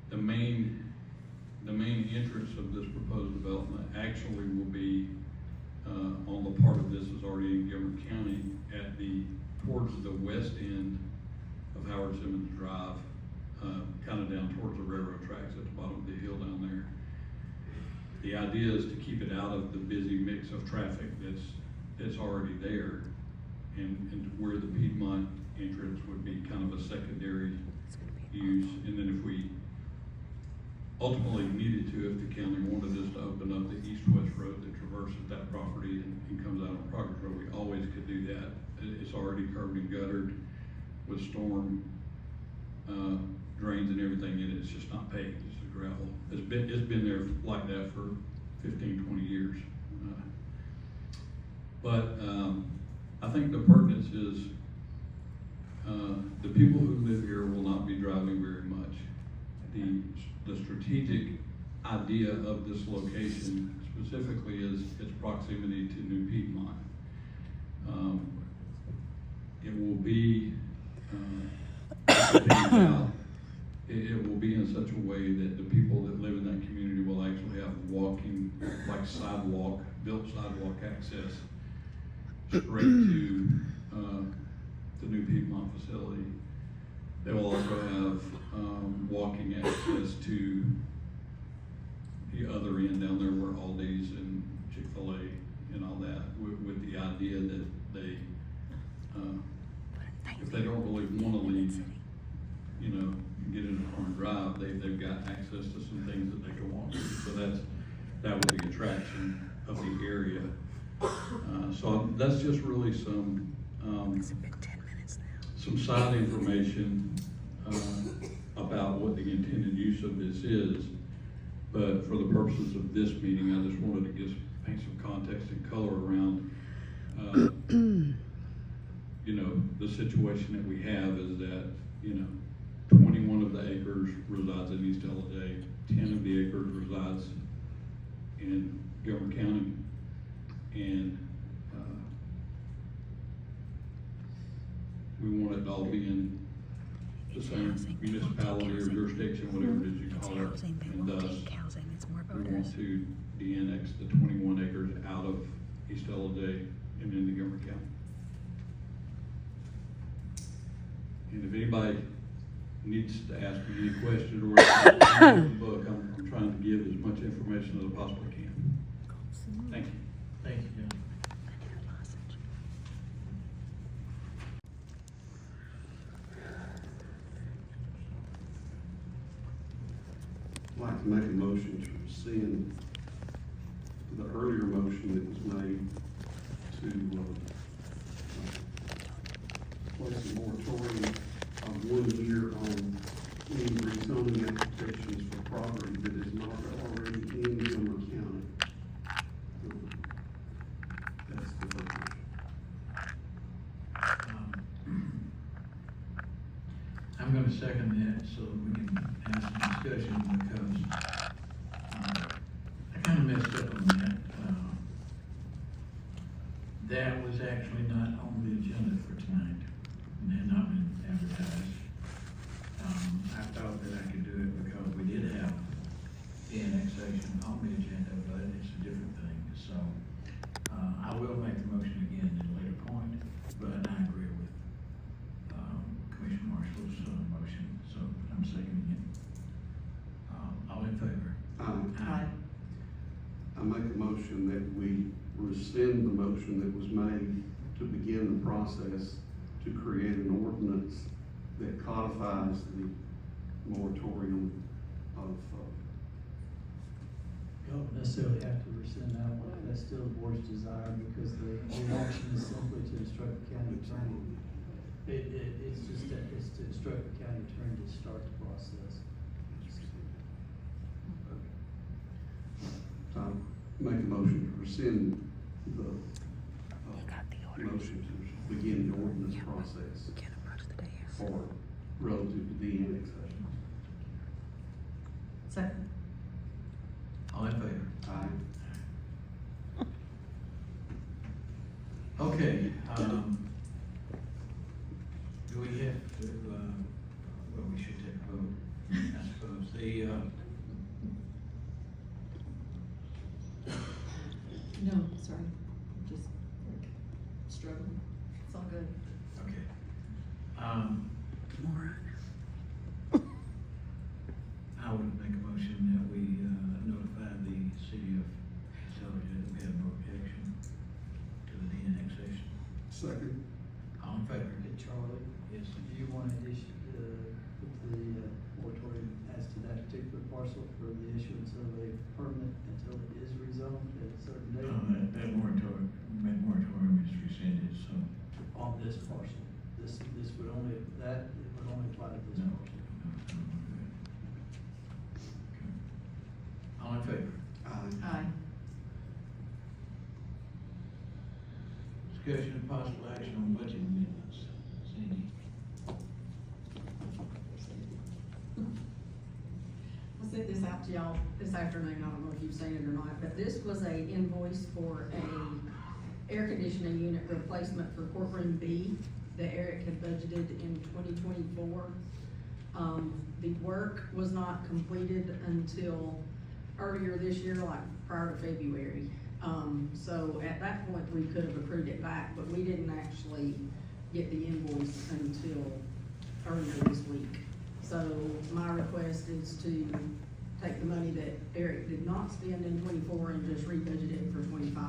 Speaker 17: The main entrance of this proposed development actually will be on the part of this is already in Gilmer County towards the west end of Howard Simmons Drive, kind of down towards the railroad tracks at the bottom of the hill down there. The idea is to keep it out of the busy mix of traffic that's already there, and where the Piedmont entrance would be kind of a secondary use. And then if we ultimately needed to, if the county wanted us to open up the east-west road that traverses that property and comes out on Progress Road, we always could do that. It's already curbed and guttered with storm drains and everything in it. It's just not paved, it's just gravel. It's been there like that for 15, 20 years. But I think the pertinence is the people who live here will not be driving very much. The strategic idea of this location specifically is its proximity to New Piedmont. It will be, it will be in such a way that the people that live in that community will actually have walking, like sidewalk, built sidewalk access straight to the New Piedmont facility. They will also have walking access to the other end down there where Aldi's and Chick-fil-A and all that, with the idea that they, if they don't really want to leave, you know, get in a car and drive, they've got access to some things that they can walk to. So that was the attraction of the area. So that's just really some side information about what the intended use of this is. But for the purposes of this meeting, I just wanted to paint some context and color around, you know, the situation that we have is that, you know, 21 of the acres resides in East Ellijay, 10 of the acres resides in Gilmer County, and we want it to all be in the same municipality or jurisdiction, whatever it is you call it, and thus we want to de-annex the 21 acres out of East Ellijay and into Gilmer County. And if anybody needs to ask me any questions or the book, I'm trying to give as much information as I possibly can. Thank you.
Speaker 1: Thank you, Jim.
Speaker 20: I'd like to make a motion to rescind the earlier motion that was made to place a moratorium of 1 year on any rezoning applications for property that is not already in Gilmer County. That's the purpose.
Speaker 1: I'm going to second that so that we can have some discussion, because I kind of messed up on that. That was actually not on the agenda for tonight and had not been advertised. I thought that I could do it because we did have the annexation on the agenda, but it's a different thing. So I'm seconding it. All in favor?
Speaker 7: Aye. I make a motion that we rescind the motion that was made to begin the process to create an ordinance that codifies the moratorium of,
Speaker 3: You don't necessarily have to rescind that one, that's still the board's desire, because the action is simply to instruct the county attorney. It's just that, it's to instruct the county attorney to start the process.
Speaker 7: I make a motion to rescind the, motion to begin the ordinance process for relative to the annexation.
Speaker 2: Second.
Speaker 1: All in favor?
Speaker 7: Aye.
Speaker 1: Okay, do we have to, well, we should take a vote, I suppose.
Speaker 12: No, sorry, just struggling. It's all good.
Speaker 1: Okay. I would make a motion that we, notify the city of Ellijay that we have no objection to the de-annexation.
Speaker 7: Second.
Speaker 1: All in favor?
Speaker 3: Hey, Charlie?
Speaker 1: Yes.
Speaker 3: Do you want to put the moratorium as to that particular parcel for the issuance of a permit until it is rezoned at a certain date?
Speaker 1: That moratorium is rescinded, so.
Speaker 3: On this parcel, this would only, it would only apply to this
Speaker 1: No.
Speaker 3: parcel.
Speaker 1: All in favor?
Speaker 2: Aye.
Speaker 1: Discussion of possible action on budget amendments. Cindy?
Speaker 21: I sent this out to y'all this afternoon, I don't know if you've seen it or not, but this was a invoice for a air conditioning unit replacement for courtroom B that Eric had budgeted in 2024. The work was not completed until earlier this year, like prior to February. So at that point, we could have accrued it back, but we didn't actually get the invoice until earlier this week. So my request is to take the money that Eric did not spend in 24 and just rebudget it for 25.